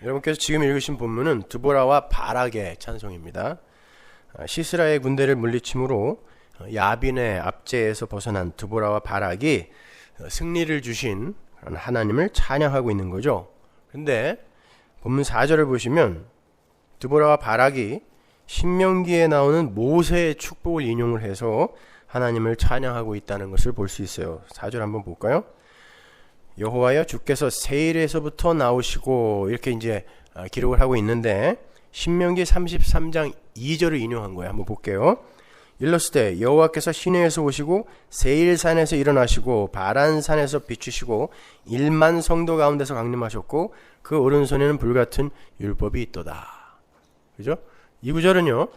여러분께서 지금 읽으신 본문은 드보라와 바락의 찬송입니다. 시스라의 군대를 물리침으로 야빈의 압제에서 벗어난 드보라와 바락이 승리를 주신 하나님을 찬양하고 있는 거죠. 그런데 본문 4절을 보시면 드보라와 바락이 신명기에 나오는 모세의 축복을 인용을 해서 하나님을 찬양하고 있다는 것을 볼 수 있어요. 4절 한번 볼까요? 여호와여 주께서 세일에서부터 나오시고 이렇게 이제 기록을 하고 있는데 신명기 33장 2절을 인용한 거예요. 한번 볼게요. 일렀을 여호와께서 시내에서 오시고 세일산에서 일어나시고 바란산에서 비추시고 1만 성도 가운데서 강림하셨고 그 오른손에는 불같은 율법이 있도다. 그죠? 이 구절은요,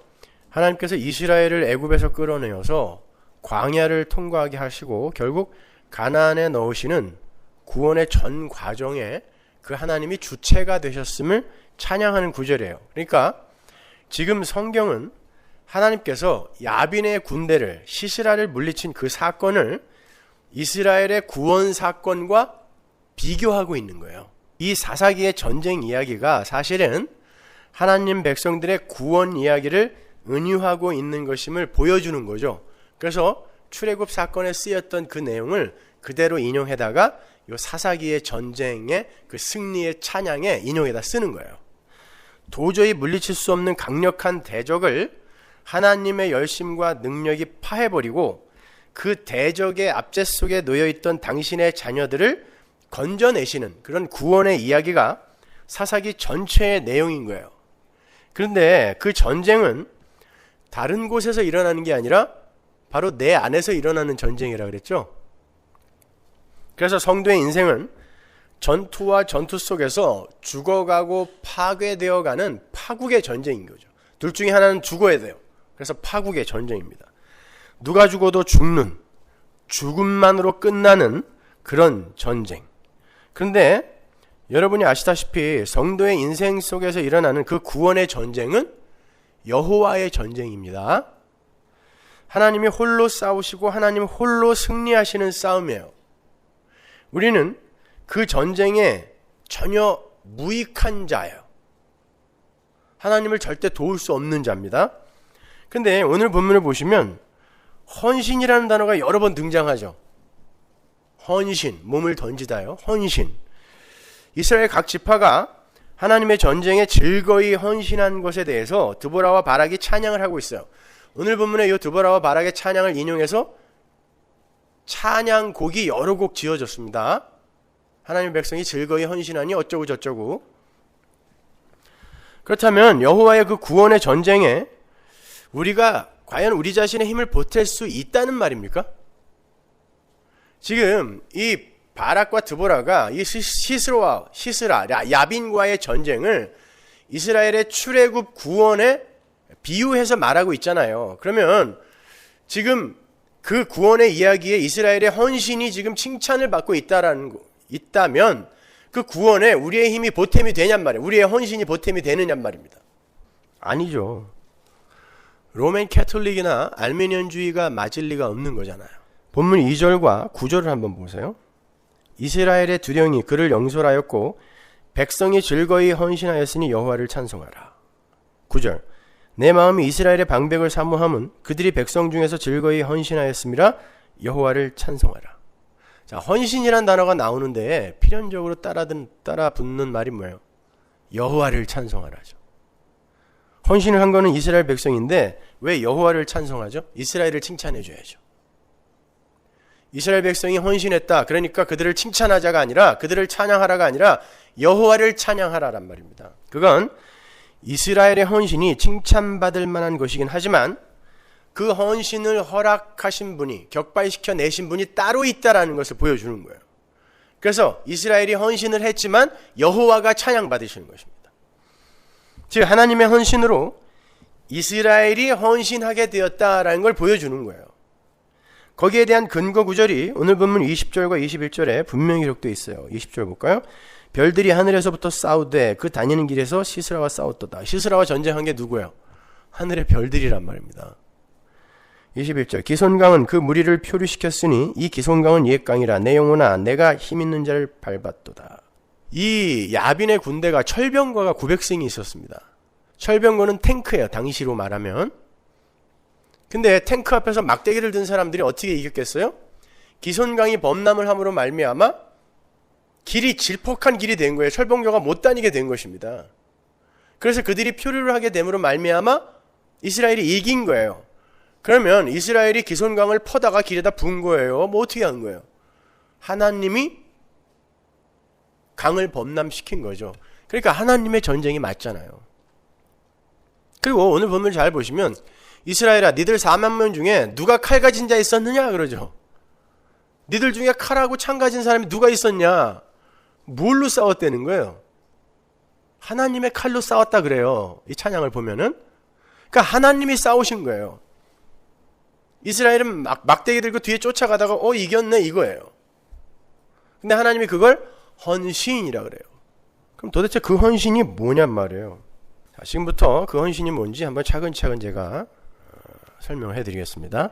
하나님께서 이스라엘을 애굽에서 끌어내어서 광야를 통과하게 하시고 결국 가나안에 넣으시는 구원의 전 과정에 그 하나님이 주체가 되셨음을 찬양하는 구절이에요. 그러니까 지금 성경은 하나님께서 야빈의 군대를 시스라를 물리친 그 사건을 이스라엘의 구원 사건과 비교하고 있는 거예요. 이 사사기의 전쟁 이야기가 사실은 하나님 백성들의 구원 이야기를 은유하고 있는 것임을 보여주는 거죠. 그래서 출애굽 사건에 쓰였던 그 내용을 그대로 인용해다가 이 사사기의 전쟁의 그 승리의 찬양에 인용해다 쓰는 거예요. 도저히 물리칠 수 없는 강력한 대적을 하나님의 열심과 능력이 파해버리고 그 대적의 압제 속에 놓여있던 당신의 자녀들을 건져내시는 그런 구원의 이야기가 사사기 전체의 내용인 거예요. 그런데 그 전쟁은 다른 곳에서 일어나는 게 아니라 바로 내 안에서 일어나는 전쟁이라 그랬죠. 그래서 성도의 인생은 전투와 전투 속에서 죽어가고 파괴되어가는 파국의 전쟁인 거죠. 둘 중에 하나는 죽어야 돼요. 그래서 파국의 전쟁입니다. 누가 죽어도 죽는, 죽음만으로 끝나는 그런 전쟁. 그런데 여러분이 아시다시피 성도의 인생 속에서 일어나는 그 구원의 전쟁은 여호와의 전쟁입니다. 하나님이 홀로 싸우시고 하나님 홀로 승리하시는 싸움이에요. 우리는 그 전쟁에 전혀 무익한 자예요. 하나님을 절대 도울 수 없는 자입니다. 근데 오늘 본문을 보시면 헌신이라는 단어가 여러 번 등장하죠. 헌신, 몸을 던지다요. 헌신. 이스라엘 각 지파가 하나님의 전쟁에 즐거이 헌신한 것에 대해서 드보라와 바락이 찬양을 하고 있어요. 오늘 본문에 이 드보라와 바락의 찬양을 인용해서 찬양곡이 여러 곡 지어졌습니다. 하나님의 백성이 즐거이 헌신하니 어쩌고 저쩌고. 그렇다면 여호와의 그 구원의 전쟁에 우리가 과연 우리 자신의 힘을 보탤 수 있다는 말입니까? 지금 이 바락과 드보라가 이 시스라, 야빈과의 전쟁을 이스라엘의 출애굽 구원에 비유해서 말하고 있잖아요. 그러면 지금 그 구원의 이야기에 이스라엘의 헌신이 지금 칭찬을 받고 있다면 그 구원에 우리의 힘이 보탬이 되냔 말이에요. 우리의 헌신이 보탬이 되느냔 말입니다. 아니죠. 로맨 캐톨릭이나 알메니언주의가 맞을 리가 없는 거잖아요. 본문 2절과 9절을 한번 보세요. 이스라엘의 두령이 그를 영솔하였고 백성이 즐거이 헌신하였으니 여호와를 찬송하라. 9절 내 마음이 이스라엘의 방백을 사모함은 그들이 백성 중에서 즐거이 헌신하였음이라 여호와를 찬송하라. 자, 헌신이란 단어가 나오는데 필연적으로 따라 붙는 말이 뭐예요? 여호와를 찬송하라죠. 헌신을 한 거는 이스라엘 백성인데 왜 여호와를 찬송하죠? 이스라엘을 칭찬해 줘야죠. 이스라엘 백성이 헌신했다. 그러니까 그들을 칭찬하자가 아니라 그들을 찬양하라가 아니라 여호와를 찬양하라란 말입니다. 그건 이스라엘의 헌신이 칭찬받을 만한 것이긴 하지만 그 헌신을 허락하신 분이, 격발시켜 내신 분이 따로 있다라는 것을 보여주는 거예요. 그래서 이스라엘이 헌신을 했지만 여호와가 찬양받으시는 것입니다. 즉 하나님의 헌신으로 이스라엘이 헌신하게 되었다라는 걸 보여주는 거예요. 거기에 대한 근거 구절이 오늘 본문 20절과 21절에 분명히 기록되어 있어요. 20절 볼까요? 별들이 하늘에서부터 싸우되 그 다니는 길에서 시스라와 싸웠도다. 시스라와 전쟁한 게 누구예요? 하늘의 별들이란 말입니다. 21절 기손강은 그 무리를 표류시켰으니 이 기손강은 옛강이라 내 영혼아 내가 힘있는 자를 밟았도다. 이 야빈의 군대가 철병거가 900승이 있었습니다. 철병거는 탱크예요, 당시로 말하면. 근데 탱크 앞에서 막대기를 든 사람들이 어떻게 이겼겠어요? 기손강이 범람을 함으로 말미암아 길이 질퍽한 길이 된 거예요. 철병거가 못 다니게 된 것입니다. 그래서 그들이 표류를 하게 됨으로 말미암아 이스라엘이 이긴 거예요. 그러면 이스라엘이 기손강을 퍼다가 길에다 부은 거예요. 뭐 어떻게 한 거예요? 하나님이 강을 범람시킨 거죠. 그러니까 하나님의 전쟁이 맞잖아요. 그리고 오늘 본문을 잘 보시면 이스라엘아 니들 4만 명 중에 누가 칼 가진 자 있었느냐 그러죠. 니들 중에 칼하고 창 가진 사람이 누가 있었냐? 뭘로 싸웠다는 거예요? 하나님의 칼로 싸웠다 그래요. 이 찬양을 보면은. 그러니까 하나님이 싸우신 거예요. 이스라엘은 막대기 들고 뒤에 쫓아가다가 이겼네 이거예요. 근데 하나님이 그걸 헌신이라 그래요. 그럼 도대체 그 헌신이 뭐냔 말이에요. 자, 지금부터 그 헌신이 뭔지 한번 차근차근 제가 설명을 해드리겠습니다.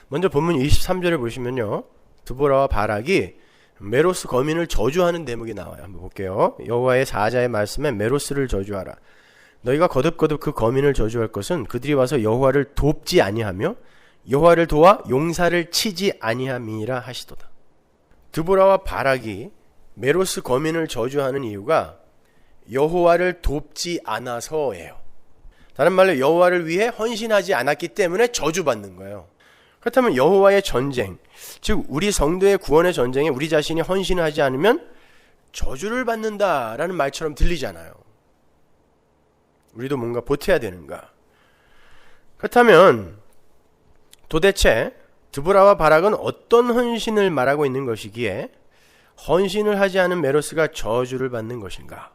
먼저 본문 23절을 보시면요, 드보라와 바락이 메로스 거민을 저주하는 대목이 나와요. 한번 볼게요. 여호와의 사자의 말씀에 메로스를 저주하라. 너희가 거듭거듭 그 거민을 저주할 것은 그들이 와서 여호와를 돕지 아니하며 여호와를 도와 용사를 치지 아니함이라 하시도다. 드보라와 바락이 메로스 거민을 저주하는 이유가 여호와를 돕지 않아서예요. 다른 말로 여호와를 위해 헌신하지 않았기 때문에 저주받는 거예요. 그렇다면 여호와의 전쟁, 즉 우리 성도의 구원의 전쟁에 우리 자신이 헌신을 하지 않으면 저주를 받는다라는 말처럼 들리잖아요. 우리도 뭔가 보태야 되는가? 그렇다면 도대체 드보라와 바락은 어떤 헌신을 말하고 있는 것이기에 헌신을 하지 않은 메로스가 저주를 받는 것인가?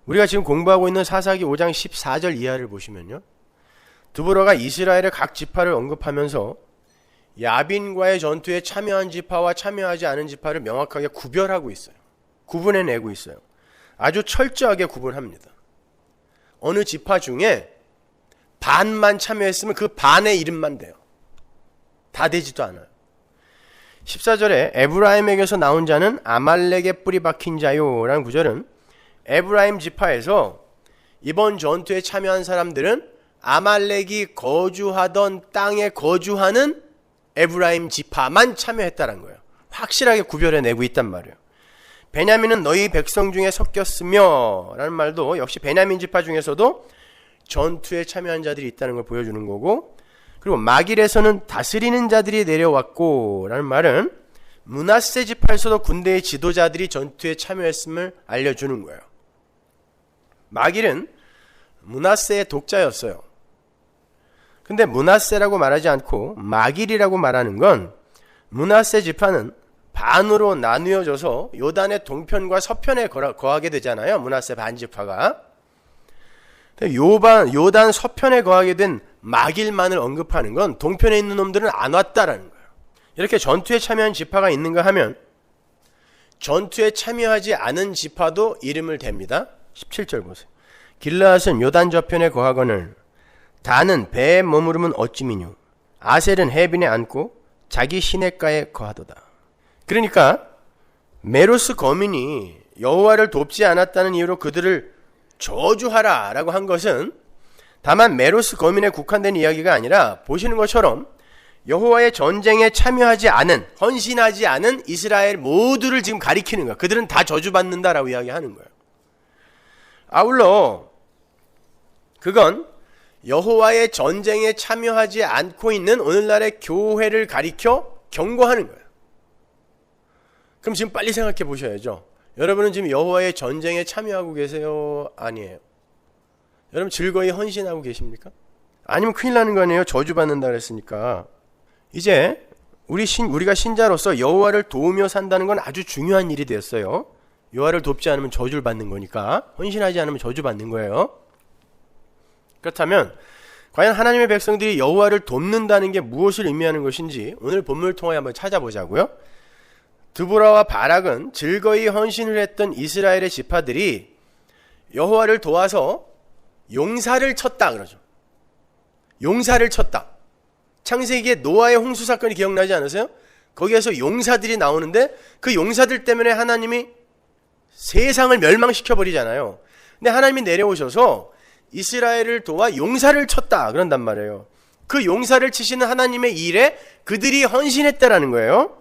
우리가 지금 공부하고 있는 사사기 5장 14절 이하를 보시면요, 드보라가 이스라엘의 각 지파를 언급하면서 야빈과의 전투에 참여한 지파와 참여하지 않은 지파를 명확하게 구별하고 있어요. 구분해내고 있어요. 아주 철저하게 구분합니다. 어느 지파 중에 반만 참여했으면 그 반의 이름만 돼요. 다 되지도 않아요. 14절에 에브라임에게서 나온 자는 아말렉의 뿌리 박힌 자요 라는 구절은 에브라임 지파에서 이번 전투에 참여한 사람들은 아말렉이 거주하던 땅에 거주하는 에브라임 지파만 참여했다는 거예요. 확실하게 구별해내고 있단 말이에요. 베냐민은 너희 백성 중에 섞였으며 라는 말도 역시 베냐민 지파 중에서도 전투에 참여한 자들이 있다는 걸 보여주는 거고, 그리고 마길에서는 다스리는 자들이 내려왔고 라는 말은 므낫세 지파에서도 군대의 지도자들이 전투에 참여했음을 알려주는 거예요. 마길은 므낫세의 독자였어요. 근데 므낫세라고 말하지 않고 마길이라고 말하는 건 므낫세 지파는 반으로 나누어져서 요단의 동편과 서편에 거하게 되잖아요. 므낫세 반지파가. 요단 서편에 거하게 된 마길만을 언급하는 건 동편에 있는 놈들은 안 왔다라는 거예요. 이렇게 전투에 참여한 지파가 있는가 하면 전투에 참여하지 않은 지파도 이름을 댑니다. 17절 보세요. 길르앗은 요단 저편에 거하거늘 단은 배에 머무르면 어찌미뇨 아셀은 해변에 앉고 자기 시냇가에 거하도다. 그러니까 메로스 거민이 여호와를 돕지 않았다는 이유로 그들을 저주하라 라고 한 것은 다만 메로스 거민에 국한된 이야기가 아니라 보시는 것처럼 여호와의 전쟁에 참여하지 않은, 헌신하지 않은 이스라엘 모두를 지금 가리키는 거야. 그들은 다 저주받는다라고 이야기하는 거예요. 아울러 그건 여호와의 전쟁에 참여하지 않고 있는 오늘날의 교회를 가리켜 경고하는 거예요. 그럼 지금 빨리 생각해 보셔야죠. 여러분은 지금 여호와의 전쟁에 참여하고 계세요? 아니에요? 여러분 즐거이 헌신하고 계십니까? 아니면 큰일 나는 거 아니에요? 저주받는다 그랬으니까. 이제 우리가 신자로서 여호와를 도우며 산다는 건 아주 중요한 일이 되었어요. 여호와를 돕지 않으면 저주를 받는 거니까, 헌신하지 않으면 저주받는 거예요. 그렇다면 과연 하나님의 백성들이 여호와를 돕는다는 게 무엇을 의미하는 것인지 오늘 본문을 통하여 한번 찾아보자고요. 드보라와 바락은 즐거이 헌신을 했던 이스라엘의 지파들이 여호와를 도와서 용사를 쳤다 그러죠. 용사를 쳤다. 창세기에 노아의 홍수 사건이 기억나지 않으세요? 거기에서 용사들이 나오는데 그 용사들 때문에 하나님이 세상을 멸망시켜 버리잖아요. 근데 하나님이 내려오셔서 이스라엘을 도와 용사를 쳤다 그런단 말이에요. 그 용사를 치시는 하나님의 일에 그들이 헌신했다라는 거예요.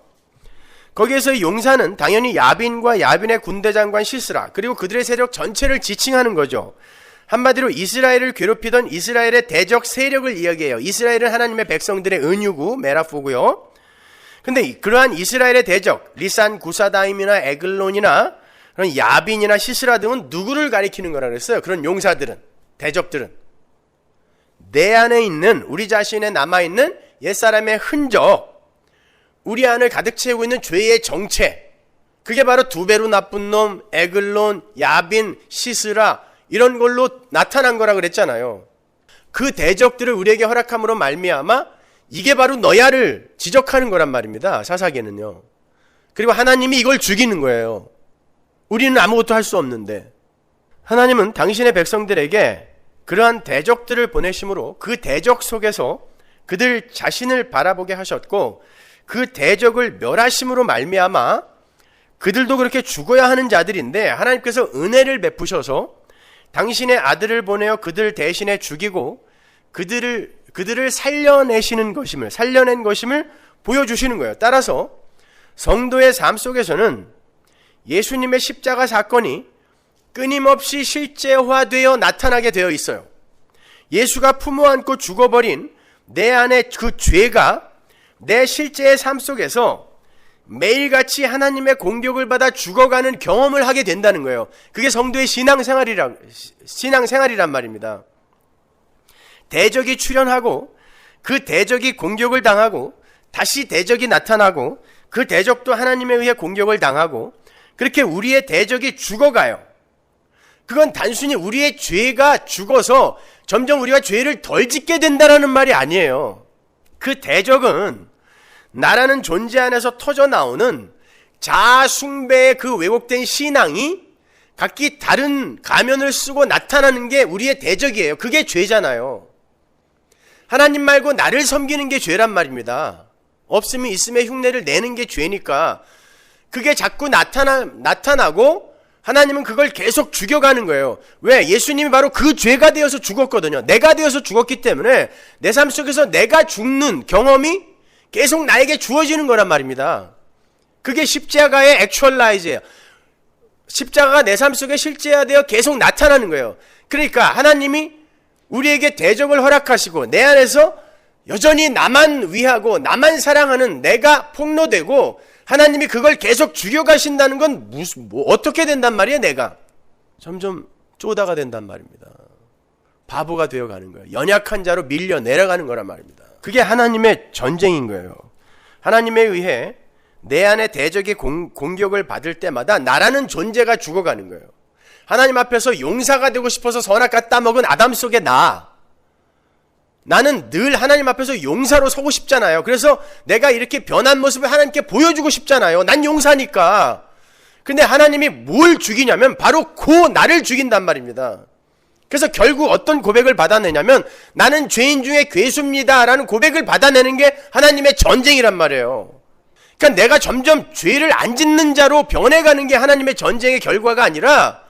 거기에서 용사는 당연히 야빈과 야빈의 군대장관 시스라 그리고 그들의 세력 전체를 지칭하는 거죠. 한마디로 이스라엘을 괴롭히던 이스라엘의 대적 세력을 이야기해요. 이스라엘은 하나님의 백성들의 은유고 메라포고요. 근데 그러한 이스라엘의 대적 리산 구사다임이나 에글론이나 그런 야빈이나 시스라 등은 누구를 가리키는 거라 그랬어요? 그런 용사들은, 대적들은 내 안에 있는, 우리 자신에 남아있는 옛사람의 흔적, 우리 안을 가득 채우고 있는 죄의 정체, 그게 바로 두 배로 나쁜 놈, 에글론, 야빈, 시스라 이런 걸로 나타난 거라 그랬잖아요. 그 대적들을 우리에게 허락함으로 말미암아 이게 바로 너야를 지적하는 거란 말입니다. 사사기는요. 그리고 하나님이 이걸 죽이는 거예요. 우리는 아무것도 할 수 없는데 하나님은 당신의 백성들에게 그러한 대적들을 보내심으로 그 대적 속에서 그들 자신을 바라보게 하셨고 그 대적을 멸하심으로 말미암아 그들도 그렇게 죽어야 하는 자들인데 하나님께서 은혜를 베푸셔서 당신의 아들을 보내어 그들 대신에 죽이고 그들을 살려내시는 것임을, 살려낸 것임을 보여주시는 거예요. 따라서 성도의 삶 속에서는 예수님의 십자가 사건이 끊임없이 실제화되어 나타나게 되어 있어요. 예수가 품어 안고 죽어버린 내 안에 그 죄가 내 실제의 삶 속에서 매일같이 하나님의 공격을 받아 죽어가는 경험을 하게 된다는 거예요. 그게 성도의 신앙생활이란 말입니다. 대적이 출현하고 그 대적이 공격을 당하고 다시 대적이 나타나고 그 대적도 하나님에 의해 공격을 당하고 그렇게 우리의 대적이 죽어가요. 그건 단순히 우리의 죄가 죽어서 점점 우리가 죄를 덜 짓게 된다는 말이 아니에요. 그 대적은 나라는 존재 안에서 터져 나오는 자아숭배의 그 왜곡된 신앙이 각기 다른 가면을 쓰고 나타나는 게 우리의 대적이에요. 그게 죄잖아요. 하나님 말고 나를 섬기는 게 죄란 말입니다. 없으면 있음의 흉내를 내는 게 죄니까 그게 자꾸 나타나고 하나님은 그걸 계속 죽여가는 거예요. 왜? 예수님이 바로 그 죄가 되어서 죽었거든요. 내가 되어서 죽었기 때문에 내 삶 속에서 내가 죽는 경험이 계속 나에게 주어지는 거란 말입니다. 그게 십자가의 액츄얼라이즈예요. 십자가가 내 삶 속에 실제화되어 계속 나타나는 거예요. 그러니까 하나님이 우리에게 대적을 허락하시고 내 안에서 여전히 나만 위하고 나만 사랑하는 내가 폭로되고 하나님이 그걸 계속 죽여가신다는 건 어떻게 된단 말이에요? 내가 점점 쪼다가 된단 말입니다. 바보가 되어가는 거예요. 연약한 자로 밀려 내려가는 거란 말입니다. 그게 하나님의 전쟁인 거예요. 하나님에 의해 내 안에 대적이 공격을 받을 때마다 나라는 존재가 죽어가는 거예요. 하나님 앞에서 용사가 되고 싶어서 선악과 따먹은 아담 속의 나는 늘 하나님 앞에서 용사로 서고 싶잖아요. 그래서 내가 이렇게 변한 모습을 하나님께 보여주고 싶잖아요. 난 용사니까. 근데 하나님이 뭘 죽이냐면 바로 그 나를 죽인단 말입니다. 그래서 결국 어떤 고백을 받아내냐면 나는 죄인 중에 괴수입니다 라는 고백을 받아내는 게 하나님의 전쟁이란 말이에요. 그러니까 내가 점점 죄를 안 짓는 자로 변해가는 게 하나님의 전쟁의 결과가 아니라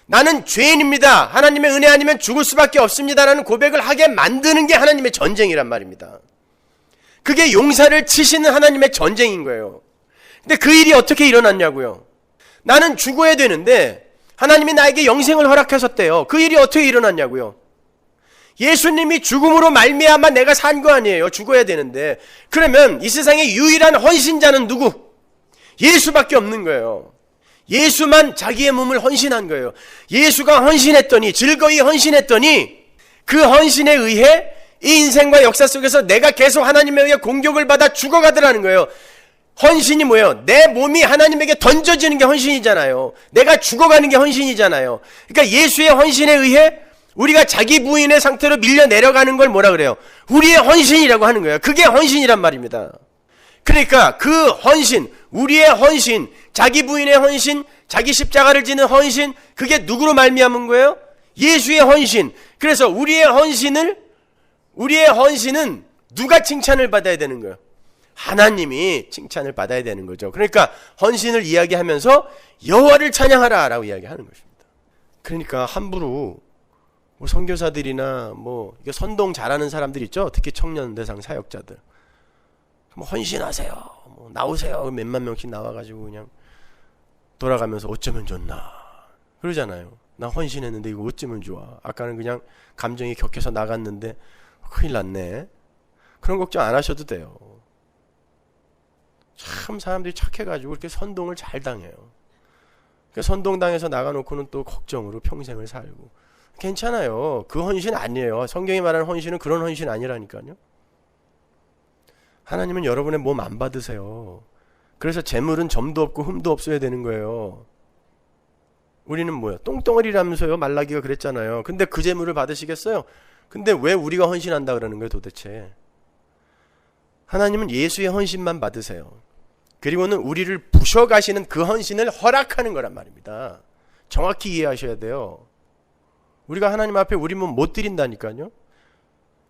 나는 죄인입니다. 하나님의 은혜 아니면 죽을 수밖에 없습니다 라는 고백을 하게 만드는 게 하나님의 전쟁이란 말입니다. 그게 용사를 치시는 하나님의 전쟁인 거예요. 근데 그 일이 어떻게 일어났냐고요. 나는 죽어야 되는데 하나님이 나에게 영생을 허락하셨대요. 그 일이 어떻게 일어났냐고요. 예수님이 죽음으로 말미암아 내가 산 거 아니에요. 죽어야 되는데. 그러면 이 세상의 유일한 헌신자는 누구? 예수밖에 없는 거예요. 예수만 자기의 몸을 헌신한 거예요. 예수가 헌신했더니, 즐거이 헌신했더니 그 헌신에 의해 이 인생과 역사 속에서 내가 계속 하나님에 의해 공격을 받아 죽어가더라는 거예요. 헌신이 뭐예요? 내 몸이 하나님에게 던져지는 게 헌신이잖아요. 내가 죽어가는 게 헌신이잖아요. 그러니까 예수의 헌신에 의해 우리가 자기 부인의 상태로 밀려 내려가는 걸 뭐라 그래요? 우리의 헌신이라고 하는 거예요. 그게 헌신이란 말입니다. 그러니까 그 헌신, 우리의 헌신, 자기 부인의 헌신, 자기 십자가를 지는 헌신, 그게 누구로 말미암은 거예요? 예수의 헌신. 그래서 우리의 헌신은 누가 칭찬을 받아야 되는 거예요? 하나님이 칭찬을 받아야 되는 거죠. 그러니까 헌신을 이야기하면서 여호와를 찬양하라 라고 이야기하는 것입니다. 그러니까 함부로 뭐 선교사들이나 뭐 선동 잘하는 사람들 있죠. 특히 청년 대상 사역자들. 뭐 헌신하세요. 뭐 나오세요. 몇만 명씩 나와가지고 그냥 돌아가면서 어쩌면 좋나 그러잖아요. 나 헌신했는데 이거 어쩌면 좋아. 아까는 그냥 감정이 격해서 나갔는데 큰일 났네. 그런 걱정 안 하셔도 돼요. 참 사람들이 착해가지고 이렇게 선동을 잘 당해요. 선동당해서 나가놓고는 또 걱정으로 평생을 살고. 괜찮아요. 그 헌신 아니에요. 성경이 말하는 헌신은 그런 헌신 아니라니까요. 하나님은 여러분의 몸 안 받으세요. 그래서 재물은 점도 없고 흠도 없어야 되는 거예요. 우리는 뭐야? 똥덩어리라면서요. 말라기가 그랬잖아요. 근데 그 재물을 받으시겠어요? 근데 왜 우리가 헌신한다 그러는 거예요 도대체? 하나님은 예수의 헌신만 받으세요. 그리고는 우리를 부셔가시는 그 헌신을 허락하는 거란 말입니다. 정확히 이해하셔야 돼요. 우리가 하나님 앞에 우리 몸 못 드린다니까요.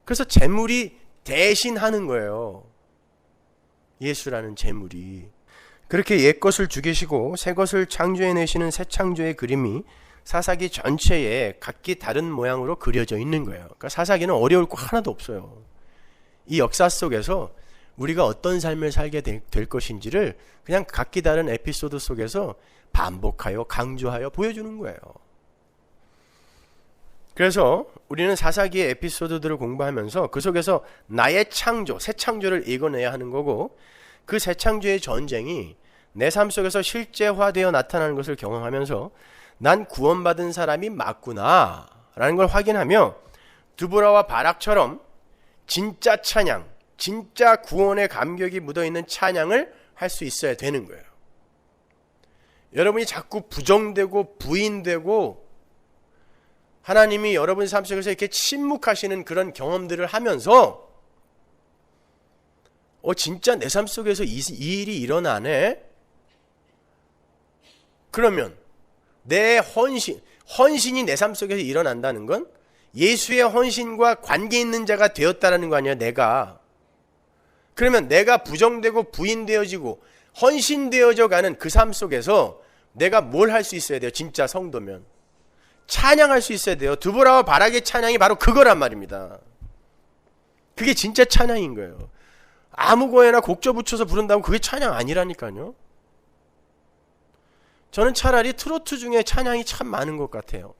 그래서 재물이 대신하는 거예요. 예수라는 재물이. 그렇게 옛 것을 죽이시고 새 것을 창조해내시는 새 창조의 그림이 사사기 전체에 각기 다른 모양으로 그려져 있는 거예요. 그러니까 사사기는 어려울 거 하나도 없어요. 이 역사 속에서 우리가 어떤 삶을 살게 될 것인지를 그냥 각기 다른 에피소드 속에서 반복하여 강조하여 보여주는 거예요. 그래서 우리는 사사기의 에피소드들을 공부하면서 그 속에서 나의 창조, 새 창조를 읽어내야 하는 거고, 그 새 창조의 전쟁이 내 삶 속에서 실제화되어 나타나는 것을 경험하면서 난 구원받은 사람이 맞구나 라는 걸 확인하며 드보라와 바락처럼 진짜 찬양, 진짜 구원의 감격이 묻어있는 찬양을 할 수 있어야 되는 거예요. 여러분이 자꾸 부정되고 부인되고 하나님이 여러분 삶 속에서 이렇게 침묵하시는 그런 경험들을 하면서 진짜 내 삶 속에서 이 일이 일어나네? 그러면 내 헌신이 내 삶 속에서 일어난다는 건 예수의 헌신과 관계 있는 자가 되었다라는 거 아니야, 내가. 그러면 내가 부정되고 부인되어지고 헌신되어져 가는 그 삶 속에서 내가 뭘 할 수 있어야 돼요? 진짜 성도면 찬양할 수 있어야 돼요. 드보라와 바락의 찬양이 바로 그거란 말입니다. 그게 진짜 찬양인 거예요. 아무 거에나 곡조 붙여서 부른다고 그게 찬양 아니라니까요. 저는 차라리 트로트 중에 찬양이 참 많은 것 같아요.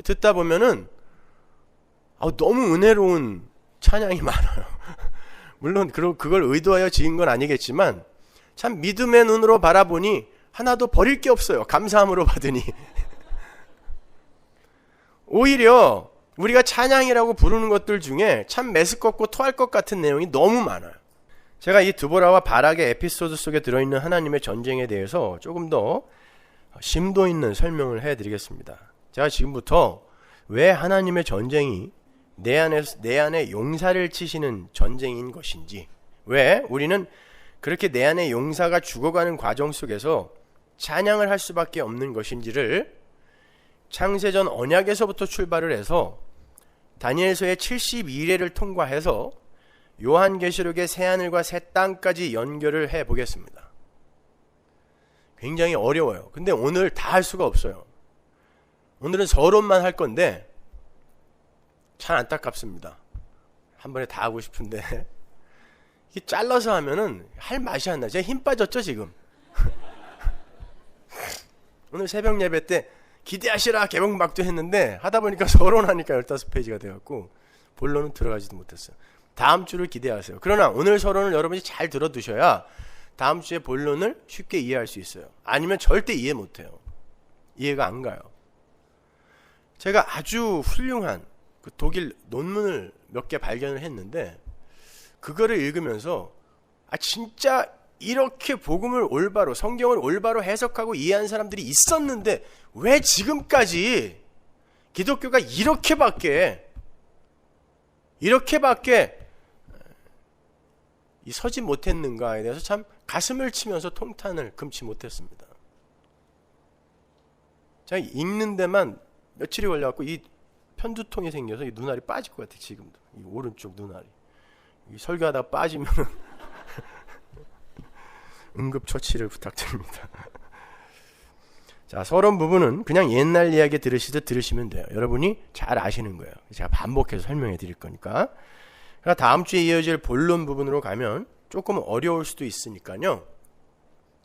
듣다 보면은 너무 은혜로운 찬양이 많아요. 물론 그걸 의도하여 지은 건 아니겠지만 참 믿음의 눈으로 바라보니 하나도 버릴 게 없어요. 감사함으로 받으니. 오히려 우리가 찬양이라고 부르는 것들 중에 참 메스껍고 토할 것 같은 내용이 너무 많아요. 제가 이 드보라와 바락의 에피소드 속에 들어있는 하나님의 전쟁에 대해서 조금 더 심도 있는 설명을 해드리겠습니다. 제가 지금부터 왜 하나님의 전쟁이 내 안에 용사를 치시는 전쟁인 것인지, 왜 우리는 그렇게 내 안에 용사가 죽어가는 과정 속에서 찬양을 할 수밖에 없는 것인지를 창세전 언약에서부터 출발을 해서 다니엘서의 72회를 통과해서 요한계시록의 새하늘과 새 땅까지 연결을 해보겠습니다. 굉장히 어려워요. 근데 오늘 다 할 수가 없어요. 오늘은 서론만 할 건데 참 안타깝습니다. 한 번에 다 하고 싶은데 이게 잘라서 하면은 할 맛이 안 나요. 제가 힘 빠졌죠 지금. 오늘 새벽 예배 때 기대하시라 개봉박도 했는데 하다 보니까 서론하니까 15페이지가 돼갖고 본론은 들어가지도 못했어요. 다음 주를 기대하세요. 그러나 오늘 서론을 여러분이 잘 들어두셔야 다음 주에 본론을 쉽게 이해할 수 있어요. 아니면 절대 이해 못해요. 이해가 안 가요. 제가 아주 훌륭한 그 독일 논문을 몇 개 발견을 했는데 그거를 읽으면서 진짜 이렇게 복음을 올바로, 성경을 올바로 해석하고 이해한 사람들이 있었는데 왜 지금까지 기독교가 이렇게밖에 서지 못했는가에 대해서 참 가슴을 치면서 통탄을 금치 못했습니다. 제가 읽는 데만 며칠이 걸려갖고 이 편두통이 생겨서 이 눈알이 빠질 것 같아요. 지금도 이 오른쪽 눈알이 이 설교하다가 빠지면 응급처치를 부탁드립니다. 자, 서론 부분은 그냥 옛날 이야기 들으시듯 들으시면 돼요. 여러분이 잘 아시는 거예요. 제가 반복해서 설명해 드릴 거니까. 다음 주에 이어질 본론 부분으로 가면 조금 어려울 수도 있으니까요.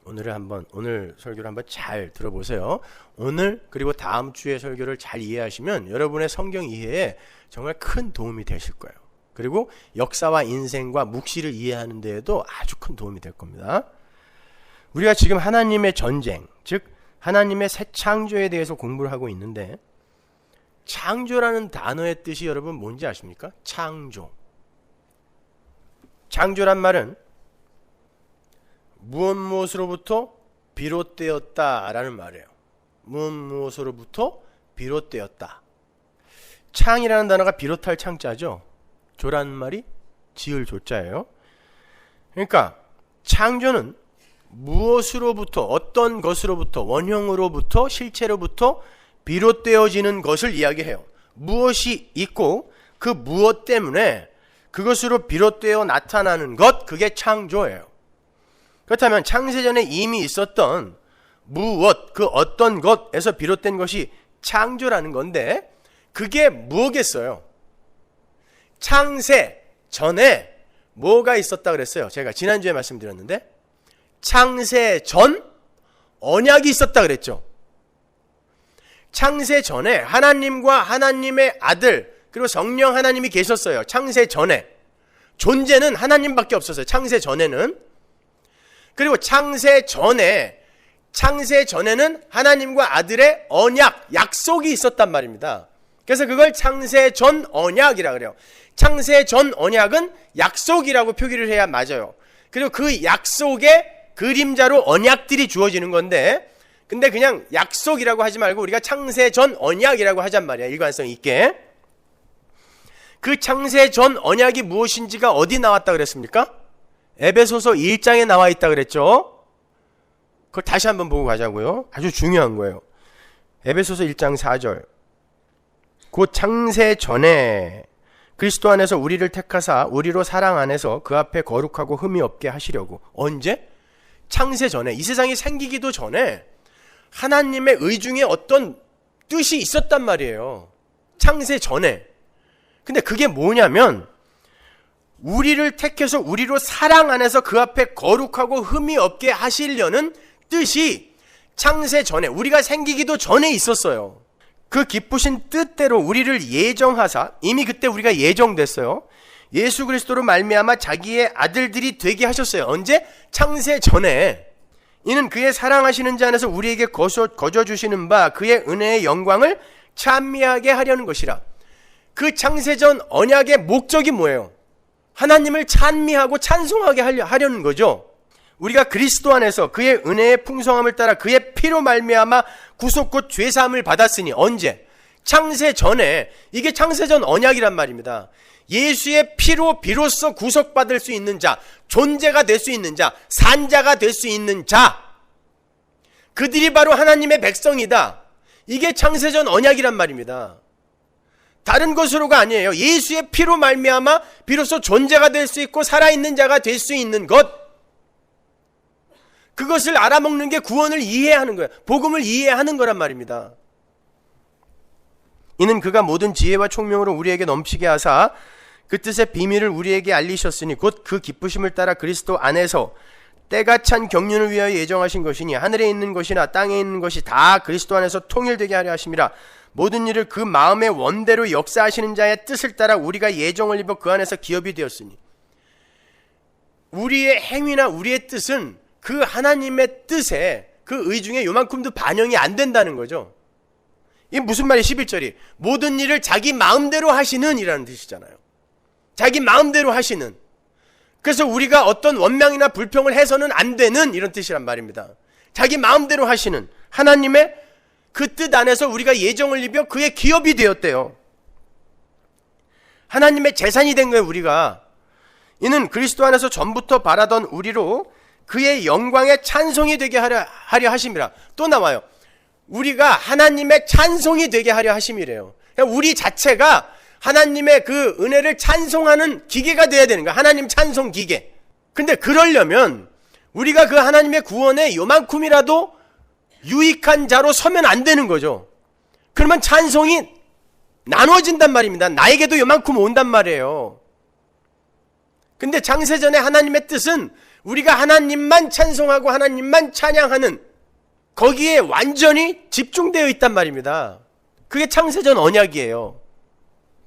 오늘 설교를 한번 잘 들어보세요. 오늘 그리고 다음 주의 설교를 잘 이해하시면 여러분의 성경 이해에 정말 큰 도움이 되실 거예요. 그리고 역사와 인생과 묵시를 이해하는 데에도 아주 큰 도움이 될 겁니다. 우리가 지금 하나님의 전쟁, 즉 하나님의 새 창조에 대해서 공부를 하고 있는데, 창조라는 단어의 뜻이 여러분 뭔지 아십니까? 창조. 창조란 말은 무엇으로부터 비롯되었다라는 말이에요. 무엇으로부터 비롯되었다. 창이라는 단어가 비롯할 창자죠. 조라는 말이 지을 조자예요. 그러니까 창조는 무엇으로부터, 어떤 것으로부터, 원형으로부터, 실체로부터 비롯되어지는 것을 이야기해요. 무엇이 있고 그 무엇 때문에 그것으로 비롯되어 나타나는 것, 그게 창조예요. 그렇다면 창세전에 이미 있었던 무엇, 그 어떤 것에서 비롯된 것이 창조라는 건데, 그게 뭐겠어요? 창세 전에 뭐가 있었다 그랬어요? 제가 지난주에 말씀드렸는데, 창세 전 언약이 있었다 그랬죠. 창세 전에 하나님과 하나님의 아들 그리고 성령 하나님이 계셨어요. 창세 전에. 존재는 하나님밖에 없었어요. 창세 전에는. 그리고 창세 전에는 하나님과 아들의 언약, 약속이 있었단 말입니다. 그래서 그걸 창세 전 언약이라 그래요. 창세 전 언약은 약속이라고 표기를 해야 맞아요. 그리고 그 약속의 그림자로 언약들이 주어지는 건데, 근데 그냥 약속이라고 하지 말고 우리가 창세 전 언약이라고 하잔 말이야. 일관성 있게. 그 창세 전 언약이 무엇인지가 어디 나왔다 그랬습니까? 에베소서 1장에 나와 있다 그랬죠. 그걸 다시 한번 보고 가자고요. 아주 중요한 거예요. 에베소서 1장 4절. 곧 창세 전에 그리스도 안에서 우리를 택하사 우리로 사랑 안에서 그 앞에 거룩하고 흠이 없게 하시려고. 언제? 창세 전에, 이 세상이 생기기도 전에 하나님의 의중에 어떤 뜻이 있었단 말이에요. 창세 전에. 근데 그게 뭐냐면, 우리를 택해서 우리로 사랑 안에서 그 앞에 거룩하고 흠이 없게 하시려는 뜻이 창세 전에, 우리가 생기기도 전에 있었어요. 그 기쁘신 뜻대로 우리를 예정하사, 이미 그때 우리가 예정됐어요. 예수 그리스도로 말미암아 자기의 아들들이 되게 하셨어요. 언제? 창세 전에. 이는 그의 사랑하시는 자 안에서 우리에게 거저 주시는 바 그의 은혜의 영광을 찬미하게 하려는 것이라. 그 창세전 언약의 목적이 뭐예요? 하나님을 찬미하고 찬송하게 하려는 거죠. 우리가 그리스도 안에서 그의 은혜의 풍성함을 따라 그의 피로 말미암아 구속 곧 죄사함을 받았으니. 언제? 창세 전에. 이게 창세전 언약이란 말입니다. 예수의 피로 비로소 구속받을 수 있는 자, 존재가 될 수 있는 자, 산자가 될 수 있는 자, 그들이 바로 하나님의 백성이다. 이게 창세전 언약이란 말입니다. 다른 것으로가 아니에요. 예수의 피로 말미암아 비로소 존재가 될 수 있고 살아있는 자가 될 수 있는 것, 그것을 알아먹는 게 구원을 이해하는 거예요. 복음을 이해하는 거란 말입니다. 이는 그가 모든 지혜와 총명으로 우리에게 넘치게 하사 그 뜻의 비밀을 우리에게 알리셨으니 곧 그 기쁘심을 따라 그리스도 안에서 때가 찬 경륜을 위하여 예정하신 것이니 하늘에 있는 것이나 땅에 있는 것이 다 그리스도 안에서 통일되게 하려 하심이라. 모든 일을 그 마음의 원대로 역사하시는 자의 뜻을 따라 우리가 예정을 입어 그 안에서 기업이 되었으니. 우리의 행위나 우리의 뜻은 그 하나님의 뜻에, 그 의중에 요만큼도 반영이 안 된다는 거죠. 이게 무슨 말이에요? 11절이 모든 일을 자기 마음대로 하시는 이라는 뜻이잖아요. 자기 마음대로 하시는. 그래서 우리가 어떤 원망이나 불평을 해서는 안 되는 이런 뜻이란 말입니다. 자기 마음대로 하시는 하나님의 그 뜻 안에서 우리가 예정을 입어 그의 기업이 되었대요. 하나님의 재산이 된 거예요. 우리가. 이는 그리스도 안에서 전부터 바라던 우리로 그의 영광의 찬송이 되게 하려 하심이라. 또 나와요. 우리가 하나님의 찬송이 되게 하려 하심이래요. 우리 자체가 하나님의 그 은혜를 찬송하는 기계가 돼야 되는 거야. 하나님 찬송 기계. 근데 그러려면 우리가 그 하나님의 구원에 요만큼이라도 유익한 자로 서면 안 되는 거죠. 그러면 찬송이 나눠진단 말입니다. 나에게도 요만큼 온단 말이에요. 근데 창세전에 하나님의 뜻은 우리가 하나님만 찬송하고 하나님만 찬양하는, 거기에 완전히 집중되어 있단 말입니다. 그게 창세전 언약이에요.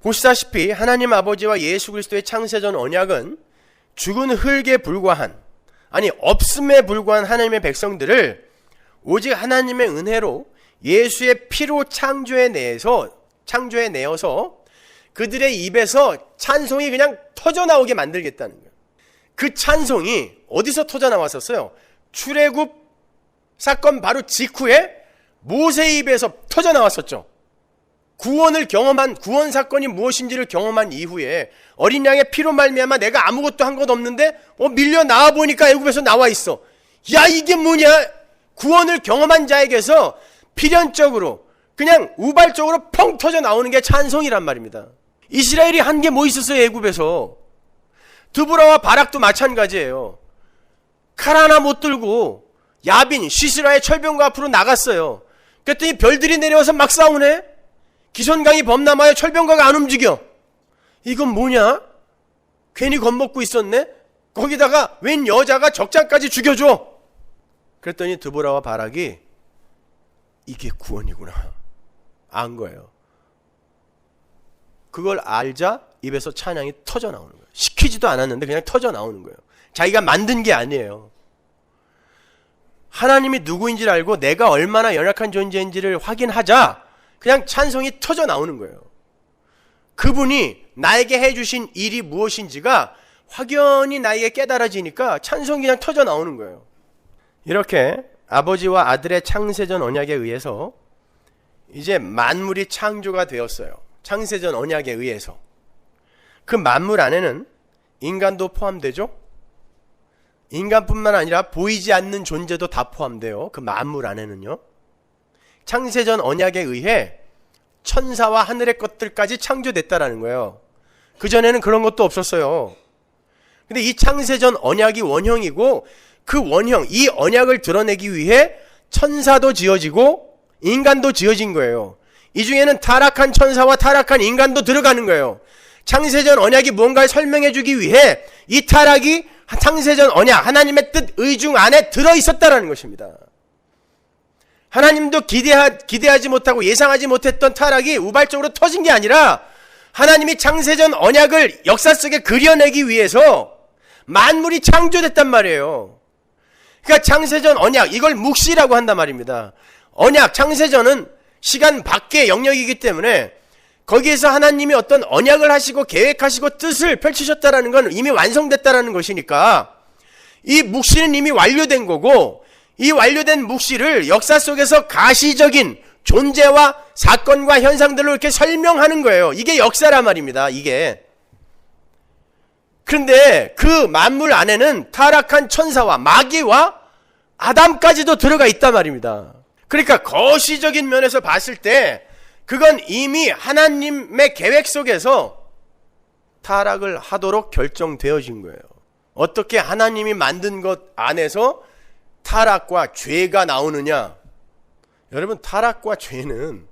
보시다시피 하나님 아버지와 예수 그리스도의 창세전 언약은 죽은 흙에 불과한, 아니 없음에 불과한 하나님의 백성들을 오직 하나님의 은혜로 예수의 피로 창조해내어서 그들의 입에서 찬송이 그냥 터져나오게 만들겠다는 거예요. 그 찬송이 어디서 터져나왔었어요? 출애굽 사건 바로 직후에 모세의 입에서 터져나왔었죠. 구원을 경험한, 구원 사건이 무엇인지를 경험한 이후에 어린 양의 피로 말미암아 내가 아무것도 한 것 없는데 밀려 나와 보니까 애굽에서 나와 있어. 야, 이게 뭐냐? 구원을 경험한 자에게서 필연적으로 그냥 우발적으로 펑 터져 나오는 게 찬송이란 말입니다. 이스라엘이 한 게 뭐 있었어요? 애굽에서. 드보라와 바락도 마찬가지예요. 칼 하나 못 들고 야빈 시스라의 철병과 앞으로 나갔어요. 그랬더니 별들이 내려와서 막 싸우네. 기손강이 범람하여 철병가가 안 움직여. 이건 뭐냐? 괜히 겁먹고 있었네. 거기다가 웬 여자가 적장까지 죽여줘. 그랬더니 드보라와 바락이 이게 구원이구나 안 거예요. 그걸 알자 입에서 찬양이 터져 나오는 거예요. 시키지도 않았는데 그냥 터져 나오는 거예요. 자기가 만든 게 아니에요. 하나님이 누구인지를 알고 내가 얼마나 연약한 존재인지를 확인하자 그냥 찬송이 터져 나오는 거예요. 그분이 나에게 해주신 일이 무엇인지가 확연히 나에게 깨달아지니까 찬송이 그냥 터져 나오는 거예요. 이렇게 아버지와 아들의 창세전 언약에 의해서 이제 만물이 창조가 되었어요. 창세전 언약에 의해서. 그 만물 안에는 인간도 포함되죠. 인간뿐만 아니라 보이지 않는 존재도 다 포함돼요. 그 만물 안에는요. 창세전 언약에 의해 천사와 하늘의 것들까지 창조됐다라는 거예요. 그전에는 그런 것도 없었어요. 근데 이 창세전 언약이 원형이고 그 원형, 이 언약을 드러내기 위해 천사도 지어지고 인간도 지어진 거예요. 이 중에는 타락한 천사와 타락한 인간도 들어가는 거예요. 창세전 언약이 무언가를 설명해 주기 위해 이 타락이 창세전 언약, 하나님의 뜻 의중 안에 들어있었다라는 것입니다. 하나님도 기대하지 못하고 예상하지 못했던 타락이 우발적으로 터진 게 아니라 하나님이 창세전 언약을 역사 속에 그려내기 위해서 만물이 창조됐단 말이에요. 그러니까 창세전 언약, 이걸 묵시라고 한단 말입니다. 언약, 창세전은 시간 밖의 영역이기 때문에 거기에서 하나님이 어떤 언약을 하시고 계획하시고 뜻을 펼치셨다라는 건 이미 완성됐다라는 것이니까 이 묵시는 이미 완료된 거고, 이 완료된 묵시를 역사 속에서 가시적인 존재와 사건과 현상들로 이렇게 설명하는 거예요. 이게 역사란 말입니다. 이게. 그런데 그 만물 안에는 타락한 천사와 마귀와 아담까지도 들어가 있단 말입니다. 그러니까 거시적인 면에서 봤을 때 그건 이미 하나님의 계획 속에서 타락을 하도록 결정되어진 거예요. 어떻게 하나님이 만든 것 안에서 타락과 죄가 나오느냐? 여러분, 타락과 죄는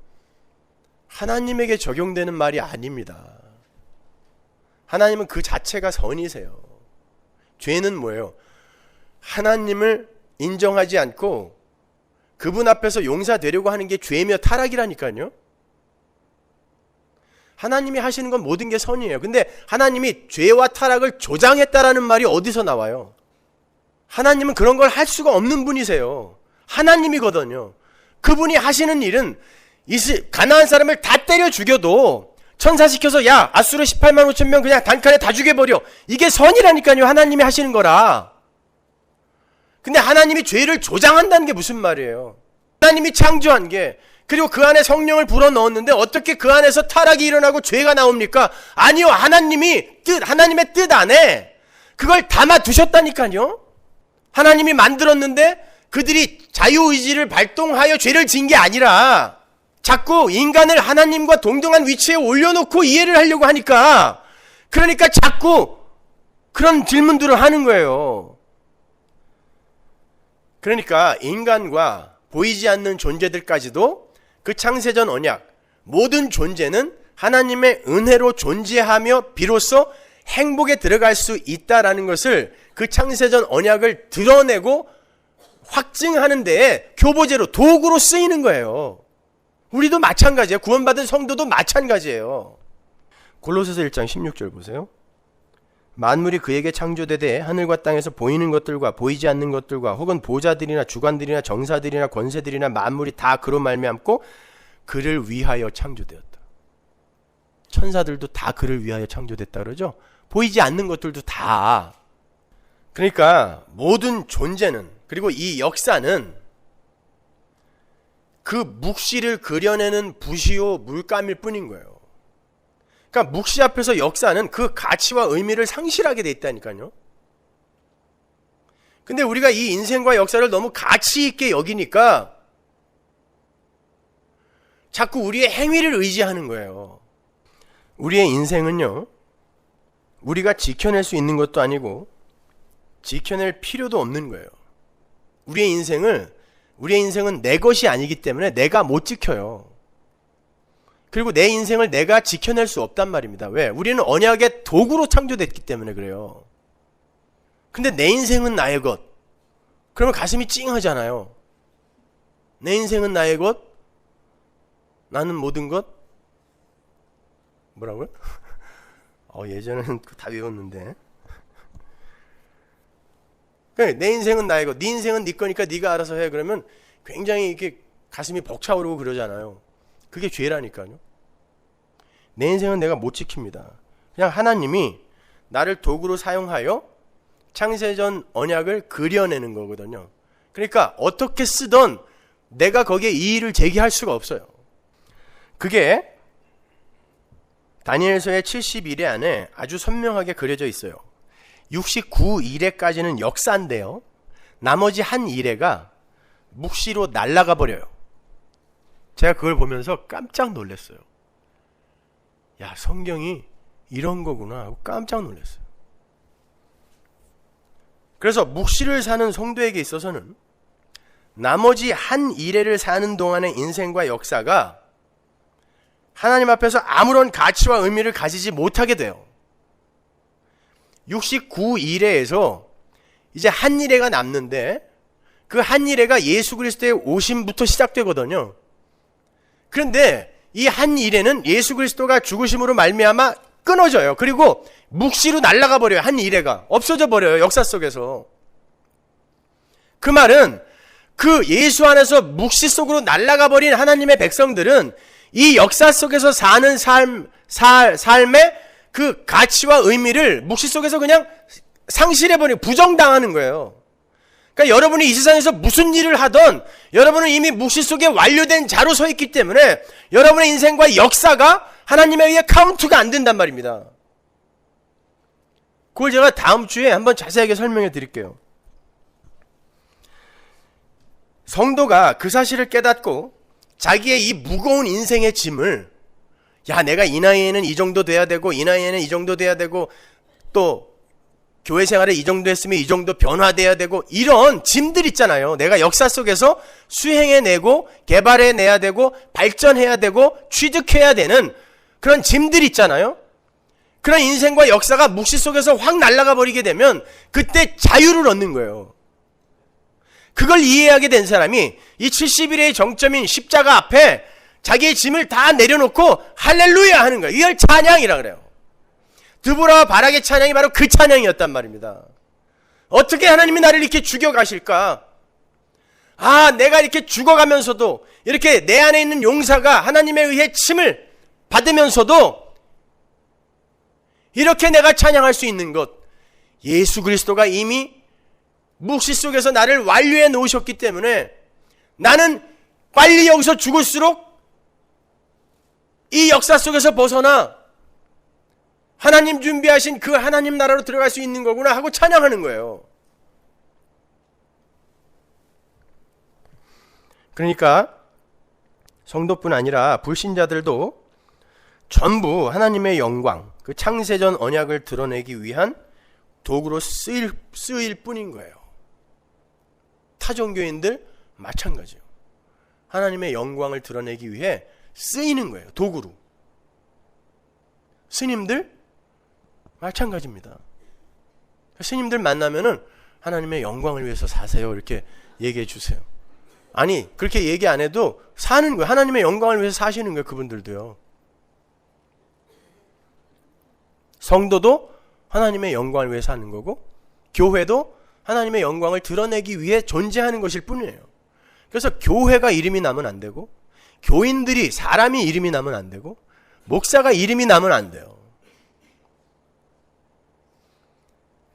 하나님에게 적용되는 말이 아닙니다. 하나님은 그 자체가 선이세요. 죄는 뭐예요? 하나님을 인정하지 않고 그분 앞에서 용서되려고 하는 게 죄며 타락이라니까요. 하나님이 하시는 건 모든 게 선이에요. 근데 하나님이 죄와 타락을 조장했다라는 말이 어디서 나와요? 하나님은 그런 걸 할 수가 없는 분이세요. 하나님이거든요. 그분이 하시는 일은 가나안 사람을 다 때려 죽여도 천사시켜서 야, 아수르 18만 5천 명 그냥 단칼에 다 죽여버려. 이게 선이라니까요. 하나님이 하시는 거라. 근데 하나님이 죄를 조장한다는 게 무슨 말이에요? 하나님이 창조한 게, 그리고 그 안에 성령을 불어넣었는데 어떻게 그 안에서 타락이 일어나고 죄가 나옵니까? 아니요. 하나님의 뜻 안에 그걸 담아 두셨다니까요. 하나님이 만들었는데 그들이 자유의지를 발동하여 죄를 지은 게 아니라 자꾸 인간을 하나님과 동등한 위치에 올려놓고 이해를 하려고 하니까, 그러니까 자꾸 그런 질문들을 하는 거예요. 그러니까 인간과 보이지 않는 존재들까지도 그 창세전 언약, 모든 존재는 하나님의 은혜로 존재하며 비로소 행복에 들어갈 수 있다라는 것을 그 창세전 언약을 드러내고 확증하는 데에 교보제로, 도구로 쓰이는 거예요. 우리도 마찬가지예요. 구원받은 성도도 마찬가지예요. 골로새서 1장 16절 보세요. 만물이 그에게 창조되되 하늘과 땅에서 보이는 것들과 보이지 않는 것들과 혹은 보좌들이나 주관들이나 정사들이나 권세들이나 만물이 다 그로 말미암고 그를 위하여 창조되었다. 천사들도 다 그를 위하여 창조됐다 그러죠. 보이지 않는 것들도 다. 그러니까 모든 존재는, 그리고 이 역사는 그 묵시를 그려내는 부시요 물감일 뿐인 거예요. 그러니까 묵시 앞에서 역사는 그 가치와 의미를 상실하게 돼 있다니까요. 근데 우리가 이 인생과 역사를 너무 가치 있게 여기니까 자꾸 우리의 행위를 의지하는 거예요. 우리의 인생은요, 우리가 지켜낼 수 있는 것도 아니고 지켜낼 필요도 없는 거예요. 우리의 인생은 내 것이 아니기 때문에 내가 못 지켜요. 그리고 내 인생을 내가 지켜낼 수 없단 말입니다. 왜? 우리는 언약의 도구로 창조됐기 때문에 그래요. 근데 내 인생은 나의 것. 그러면 가슴이 찡하잖아요. 내 인생은 나의 것, 나는 모든 것. 뭐라고요? 예전에는 다 외웠는데. 내 인생은 나의 것, 네 인생은 네 거니까 네가 알아서 해. 그러면 굉장히 이렇게 가슴이 벅차오르고 그러잖아요. 그게 죄라니까요. 내 인생은 내가 못 지킵니다. 그냥 하나님이 나를 도구로 사용하여 창세전 언약을 그려내는 거거든요. 그러니까 어떻게 쓰던 내가 거기에 이의를 제기할 수가 없어요. 그게 다니엘서의 70일에 안에 아주 선명하게 그려져 있어요. 69일에까지는 역사인데요, 나머지 한 일회가 묵시로 날아가 버려요. 제가 그걸 보면서 깜짝 놀랐어요. 야, 성경이 이런 거구나 하고 깜짝 놀랐어요. 그래서 묵시를 사는 성도에게 있어서는 나머지 한 일회를 사는 동안의 인생과 역사가 하나님 앞에서 아무런 가치와 의미를 가지지 못하게 돼요. 69일에서 이제 한 일회가 남는데 그 한 일회가 예수 그리스도의 오심부터 시작되거든요. 그런데 이 한 일회는 예수 그리스도가 죽으심으로 말미암아 끊어져요. 그리고 묵시로 날아가 버려요. 한 일회가 없어져 버려요. 역사 속에서. 그 말은 그 예수 안에서 묵시 속으로 날아가 버린 하나님의 백성들은 이 역사 속에서 사는 삶의 그 가치와 의미를 묵시 속에서 그냥 상실해버리고 부정당하는 거예요. 그러니까 여러분이 이 세상에서 무슨 일을 하던 여러분은 이미 묵시 속에 완료된 자로 서 있기 때문에 여러분의 인생과 역사가 하나님에 의해 카운트가 안 된단 말입니다. 그걸 제가 다음 주에 한번 자세하게 설명해 드릴게요. 성도가 그 사실을 깨닫고 자기의 이 무거운 인생의 짐을, 야, 내가 이 나이에는 이 정도 돼야 되고 이 나이에는 이 정도 돼야 되고 또 교회 생활에 이 정도 했으면 이 정도 변화돼야 되고 이런 짐들 있잖아요. 내가 역사 속에서 수행해내고 개발해내야 되고 발전해야 되고 취득해야 되는 그런 짐들 있잖아요. 그런 인생과 역사가 묵시 속에서 확 날아가 버리게 되면 그때 자유를 얻는 거예요. 그걸 이해하게 된 사람이 이 70일의 정점인 십자가 앞에 자기의 짐을 다 내려놓고 할렐루야 하는 거예요. 이걸 찬양이라 그래요. 드보라와 바락의 찬양이 바로 그 찬양이었단 말입니다. 어떻게 하나님이 나를 이렇게 죽여가실까? 아, 내가 이렇게 죽어가면서도 이렇게 내 안에 있는 용사가 하나님에 의해 침을 받으면서도 이렇게 내가 찬양할 수 있는 것, 예수 그리스도가 이미 묵시 속에서 나를 완료해 놓으셨기 때문에 나는 빨리 여기서 죽을수록 이 역사 속에서 벗어나 하나님 준비하신 그 하나님 나라로 들어갈 수 있는 거구나 하고 찬양하는 거예요. 그러니까 성도뿐 아니라 불신자들도 전부 하나님의 영광, 그 창세전 언약을 드러내기 위한 도구로 쓰일 뿐인 거예요. 타종교인들 마찬가지예요. 하나님의 영광을 드러내기 위해 쓰이는 거예요. 도구로. 스님들 마찬가지입니다. 스님들 만나면은 하나님의 영광을 위해서 사세요 이렇게 얘기해 주세요. 아니 그렇게 얘기 안 해도 사는 거예요. 하나님의 영광을 위해서 사시는 거예요. 그분들도요. 성도도 하나님의 영광을 위해 사는 거고 교회도 하나님의 영광을 드러내기 위해 존재하는 것일 뿐이에요. 그래서 교회가 이름이 나면 안 되고 교인들이 사람이 이름이 나면 안 되고 목사가 이름이 나면 안 돼요.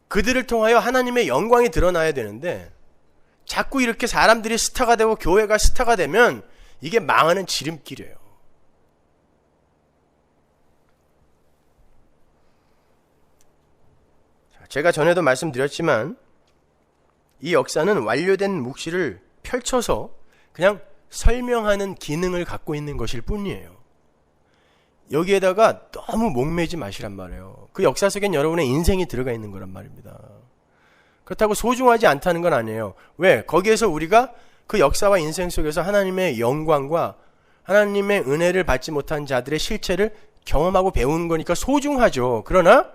그들을 통하여 하나님의 영광이 드러나야 되는데 자꾸 이렇게 사람들이 스타가 되고 교회가 스타가 되면 이게 망하는 지름길이에요. 제가 전에도 말씀드렸지만 이 역사는 완료된 묵시를 펼쳐서 그냥 설명하는 기능을 갖고 있는 것일 뿐이에요. 여기에다가 너무 목매지 마시란 말이에요. 그 역사 속엔 여러분의 인생이 들어가 있는 거란 말입니다. 그렇다고 소중하지 않다는 건 아니에요. 왜? 거기에서 우리가 그 역사와 인생 속에서 하나님의 영광과 하나님의 은혜를 받지 못한 자들의 실체를 경험하고 배우는 거니까 소중하죠. 그러나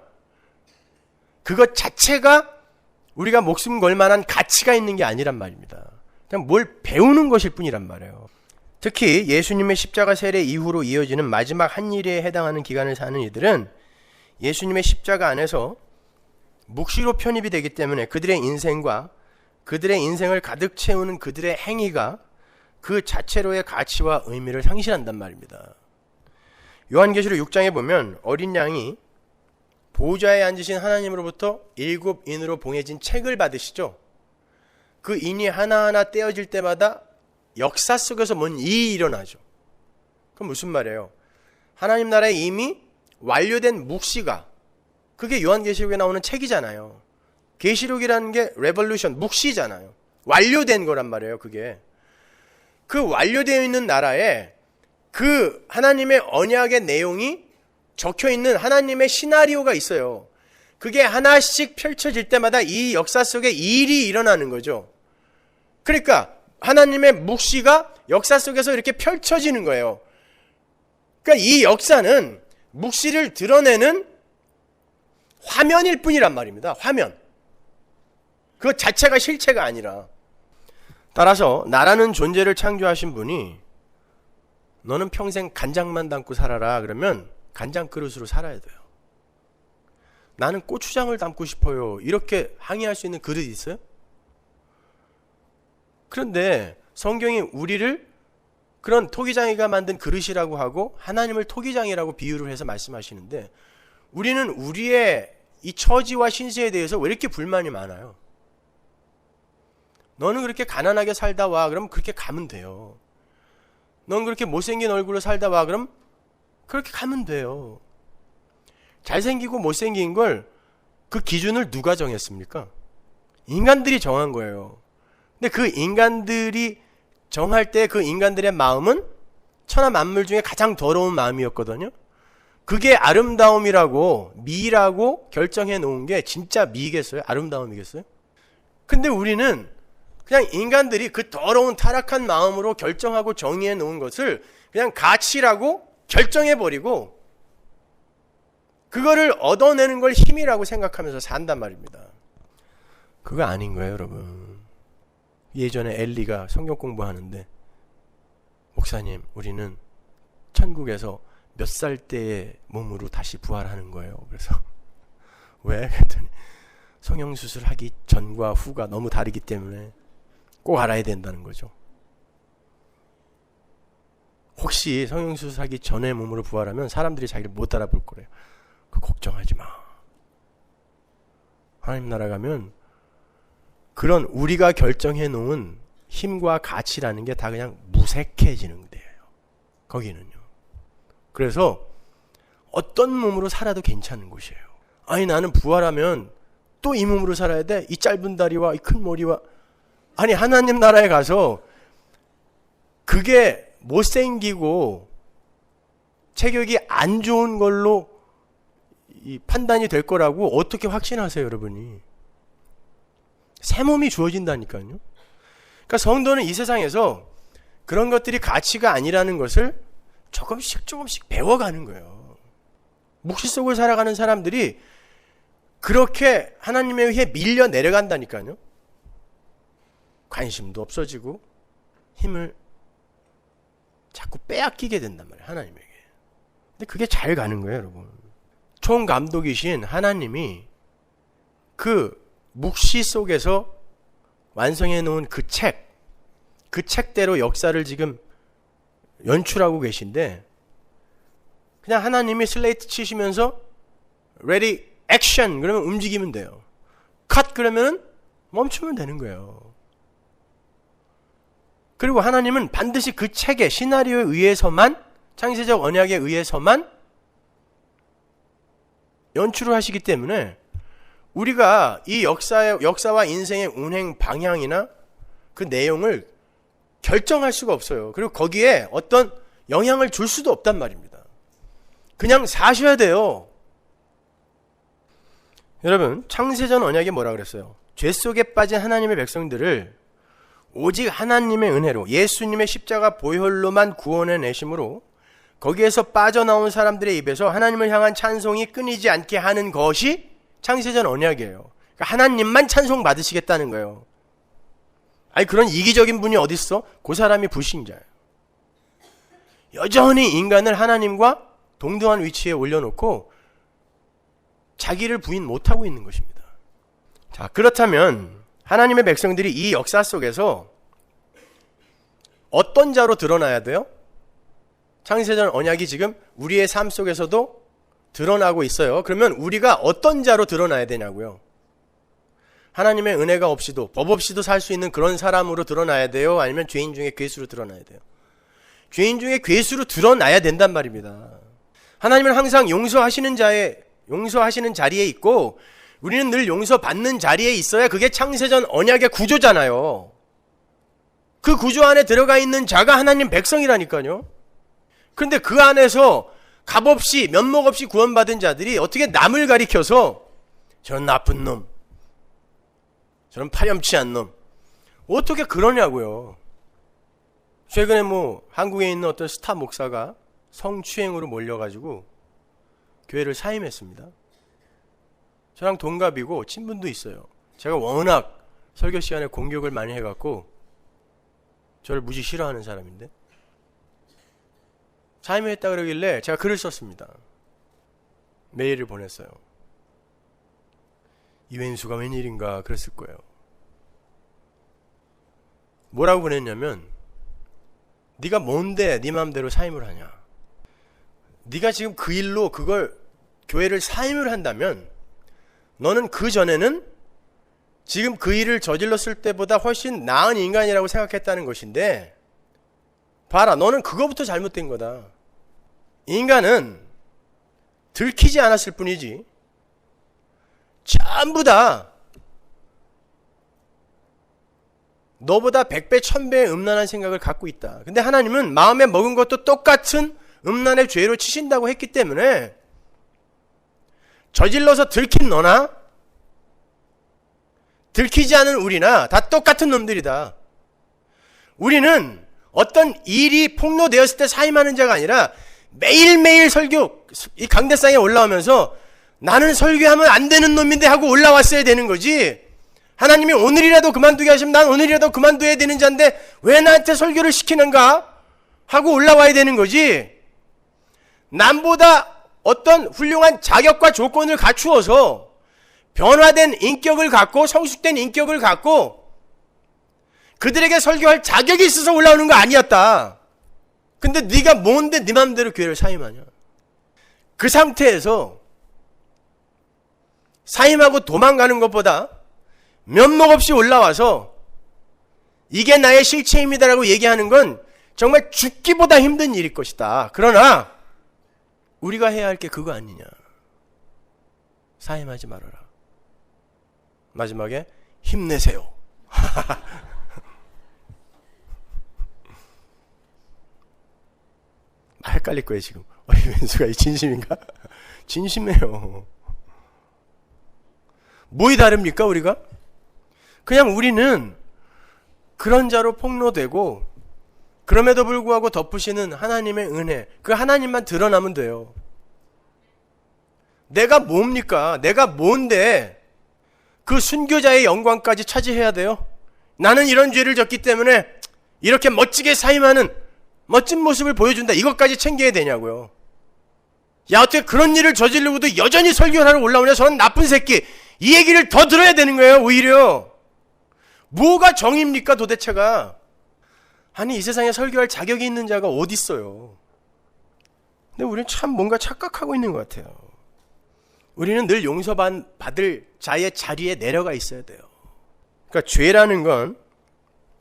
그것 자체가 우리가 목숨 걸 만한 가치가 있는 게 아니란 말입니다. 그냥 뭘 배우는 것일 뿐이란 말이에요. 특히 예수님의 십자가 세례 이후로 이어지는 마지막 한 일에 해당하는 기간을 사는 이들은 예수님의 십자가 안에서 묵시로 편입이 되기 때문에 그들의 인생과 그들의 인생을 가득 채우는 그들의 행위가 그 자체로의 가치와 의미를 상실한단 말입니다. 요한계시록 6장에 보면 어린 양이 보좌에 앉으신 하나님으로부터 7인으로 봉해진 책을 받으시죠. 그 인이 하나하나 떼어질 때마다 역사 속에서 뭔 일이 일어나죠. 그럼 무슨 말이에요? 하나님 나라에 이미 완료된 묵시가 그게 요한계시록에 나오는 책이잖아요. 계시록이라는 게 레볼루션, 묵시잖아요. 완료된 거란 말이에요. 그게 그 완료되어 있는 나라에 그 하나님의 언약의 내용이 적혀있는 하나님의 시나리오가 있어요. 그게 하나씩 펼쳐질 때마다 이 역사 속에 일이 일어나는 거죠. 그러니까 하나님의 묵시가 역사 속에서 이렇게 펼쳐지는 거예요. 그러니까 이 역사는 묵시를 드러내는 화면일 뿐이란 말입니다. 화면. 그 자체가 실체가 아니라. 따라서 나라는 존재를 창조하신 분이 너는 평생 간장만 담고 살아라 그러면 간장 그릇으로 살아야 돼요. 나는 고추장을 담고 싶어요. 이렇게 항의할 수 있는 그릇이 있어요? 그런데 성경이 우리를 그런 토기장이가 만든 그릇이라고 하고 하나님을 토기장이라고 비유를 해서 말씀하시는데 우리는 우리의 이 처지와 신세에 대해서 왜 이렇게 불만이 많아요? 너는 그렇게 가난하게 살다 와. 그럼 그렇게 가면 돼요. 넌 그렇게 못생긴 얼굴로 살다 와. 그럼 그렇게 가면 돼요. 잘생기고 못생긴 걸 그 기준을 누가 정했습니까? 인간들이 정한 거예요. 근데 그 인간들이 정할 때 그 인간들의 마음은 천하 만물 중에 가장 더러운 마음이었거든요. 그게 아름다움이라고 미라고 결정해 놓은 게 진짜 미겠어요? 아름다움이겠어요? 근데 우리는 그냥 인간들이 그 더러운 타락한 마음으로 결정하고 정의해 놓은 것을 그냥 가치라고 결정해 버리고 그거를 얻어내는 걸 힘이라고 생각하면서 산단 말입니다. 그거 아닌 거예요, 여러분. 예전에 엘리가 성경 공부하는데 목사님, 우리는 천국에서 몇 살 때의 몸으로 다시 부활하는 거예요. 그래서 왜? 그랬더니 성형수술 하기 전과 후가 너무 다르기 때문에 꼭 알아야 된다는 거죠. 혹시 성형수술 하기 전의 몸으로 부활하면 사람들이 자기를 못 알아볼 거래요. 그 걱정하지 마. 하나님 나라 가면 그런 우리가 결정해 놓은 힘과 가치라는 게 다 그냥 무색해지는 데예요. 거기는요. 그래서 어떤 몸으로 살아도 괜찮은 곳이에요. 아니 나는 부활하면 또 이 몸으로 살아야 돼? 이 짧은 다리와 이 큰 머리와. 아니 하나님 나라에 가서 그게 못생기고 체격이 안 좋은 걸로 이 판단이 될 거라고 어떻게 확신하세요, 여러분이? 새 몸이 주어진다니까요. 그러니까 성도는 이 세상에서 그런 것들이 가치가 아니라는 것을 조금씩 배워가는 거예요. 묵시 속을 살아가는 사람들이 그렇게 하나님에 의해 밀려 내려간다니까요. 관심도 없어지고 힘을 자꾸 빼앗기게 된단 말이에요, 하나님에게. 근데 그게 잘 가는 거예요, 여러분. 총감독이신 하나님이 그 묵시 속에서 완성해 놓은 그 책대로 역사를 지금 연출하고 계신데, 그냥 하나님이 슬레이트 치시면서 ready, action 그러면 움직이면 돼요. cut 그러면 멈추면 되는 거예요. 그리고 하나님은 반드시 그 책의 시나리오에 의해서만, 창세적 언약에 의해서만 연출을 하시기 때문에 우리가 이 역사와 인생의 운행 방향이나 그 내용을 결정할 수가 없어요. 그리고 거기에 어떤 영향을 줄 수도 없단 말입니다. 그냥 사셔야 돼요. 여러분, 창세전 언약에 뭐라 그랬어요? 죄 속에 빠진 하나님의 백성들을 오직 하나님의 은혜로, 예수님의 십자가 보혈로만 구원해 내심으로 거기에서 빠져나온 사람들의 입에서 하나님을 향한 찬송이 끊이지 않게 하는 것이 창세전 언약이에요. 그러니까 하나님만 찬송 받으시겠다는 거예요. 아니, 그런 이기적인 분이 어디 있어? 그 사람이 불신자예요. 여전히 인간을 하나님과 동등한 위치에 올려놓고 자기를 부인 못하고 있는 것입니다. 자, 그렇다면 하나님의 백성들이 이 역사 속에서 어떤 자로 드러나야 돼요? 창세전 언약이 지금 우리의 삶 속에서도 드러나고 있어요. 그러면 우리가 어떤 자로 드러나야 되냐고요? 하나님의 은혜가 없이도, 법 없이도 살 수 있는 그런 사람으로 드러나야 돼요? 아니면 죄인 중에 괴수로 드러나야 돼요? 죄인 중에 괴수로 드러나야 된단 말입니다. 하나님은 항상 용서하시는 자리에 있고, 우리는 늘 용서받는 자리에 있어야 그게 창세전 언약의 구조잖아요. 그 구조 안에 들어가 있는 자가 하나님 백성이라니까요. 그런데 그 안에서 값없이 면목 없이 구원받은 자들이 어떻게 남을 가리켜서 저런 나쁜 놈, 저런 파렴치한 놈, 어떻게 그러냐고요. 최근에 한국에 있는 어떤 스타 목사가 성추행으로 몰려가지고 교회를 사임했습니다. 저랑 동갑이고 친분도 있어요. 제가 워낙 설교 시간에 공격을 많이 해갖고 저를 무지 싫어하는 사람인데, 사임했다 그러길래 제가 글을 썼습니다. 메일을 보냈어요. 이웬수가 웬일인가 그랬을 거예요. 뭐라고 보냈냐면, 네가 뭔데 네 마음대로 사임을 하냐. 네가 지금 그 일로 그걸 교회를 사임을 한다면 너는 그 전에는 지금 그 일을 저질렀을 때보다 훨씬 나은 인간이라고 생각했다는 것인데, 봐라, 너는 그거부터 잘못된 거다. 인간은 들키지 않았을 뿐이지 전부 다 너보다 100배 1000배의 음란한 생각을 갖고 있다. 근데 하나님은 마음에 먹은 것도 똑같은 음란의 죄로 치신다고 했기 때문에 저질러서 들킨 너나 들키지 않은 우리나 다 똑같은 놈들이다. 우리는 어떤 일이 폭로되었을 때 사임하는 자가 아니라 매일매일 설교, 이 강대상에 올라오면서 나는 설교하면 안 되는 놈인데 하고 올라왔어야 되는 거지. 하나님이 오늘이라도 그만두게 하시면 난 오늘이라도 그만둬야 되는 자인데 왜 나한테 설교를 시키는가 하고 올라와야 되는 거지. 남보다 어떤 훌륭한 자격과 조건을 갖추어서 변화된 인격을 갖고 성숙된 인격을 갖고 그들에게 설교할 자격이 있어서 올라오는 거 아니었다. 근데 네가 뭔데 네 맘대로 교회를 사임하냐. 그 상태에서 사임하고 도망가는 것보다 면목 없이 올라와서 이게 나의 실체입니다라고 얘기하는 건 정말 죽기보다 힘든 일일 것이다. 그러나 우리가 해야 할 게 그거 아니냐. 사임하지 말아라. 마지막에 힘내세요. 헷갈릴 거예요 지금. 웬수가 진심인가? 진심이에요. 뭐이 다릅니까 우리가? 그냥 우리는 그런 자로 폭로되고 그럼에도 불구하고 덮으시는 하나님의 은혜, 그 하나님만 드러나면 돼요. 내가 뭡니까? 내가 뭔데 그 순교자의 영광까지 차지해야 돼요? 나는 이런 죄를 졌기 때문에 이렇게 멋지게 사임하는 멋진 모습을 보여준다, 이것까지 챙겨야 되냐고요. 야, 어떻게 그런 일을 저지르고도 여전히 설교를 하러 올라오냐, 저는 나쁜 새끼, 이 얘기를 더 들어야 되는 거예요. 오히려 뭐가 정입니까 도대체가. 아니, 이 세상에 설교할 자격이 있는 자가 어디 있어요. 근데 우리는 참 뭔가 착각하고 있는 것 같아요. 우리는 늘 용서받을 자의 자리에 내려가 있어야 돼요. 그러니까 죄라는 건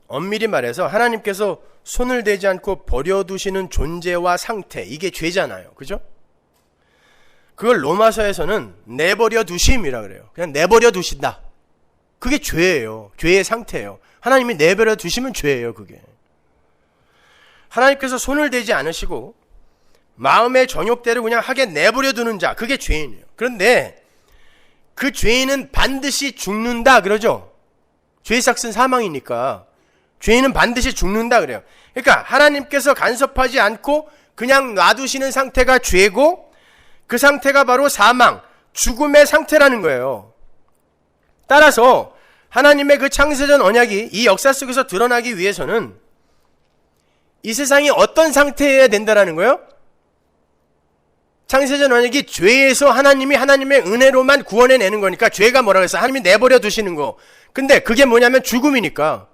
엄밀히 말해서 하나님께서 손을 대지 않고 버려두시는 존재와 상태, 이게 죄잖아요. 그죠? 그걸 로마서에서는 내버려 두심이라 그래요. 그냥 내버려 두신다. 그게 죄예요. 죄의 상태예요. 하나님이 내버려 두시면 죄예요. 그게. 하나님께서 손을 대지 않으시고 마음의 정욕대로 그냥 하게 내버려 두는 자, 그게 죄인이에요. 그런데 그 죄인은 반드시 죽는다 그러죠. 죄의 삭은 사망이니까 죄인은 반드시 죽는다 그래요. 그러니까 하나님께서 간섭하지 않고 그냥 놔두시는 상태가 죄고, 그 상태가 바로 사망, 죽음의 상태라는 거예요. 따라서 하나님의 그 창세전 언약이 이 역사 속에서 드러나기 위해서는 이 세상이 어떤 상태여야 된다는 거예요? 창세전 언약이 죄에서 하나님이 하나님의 은혜로만 구원해내는 거니까, 죄가 뭐라고 해서 하나님이 내버려 두시는 거. 근데 그게 뭐냐면 죽음이니까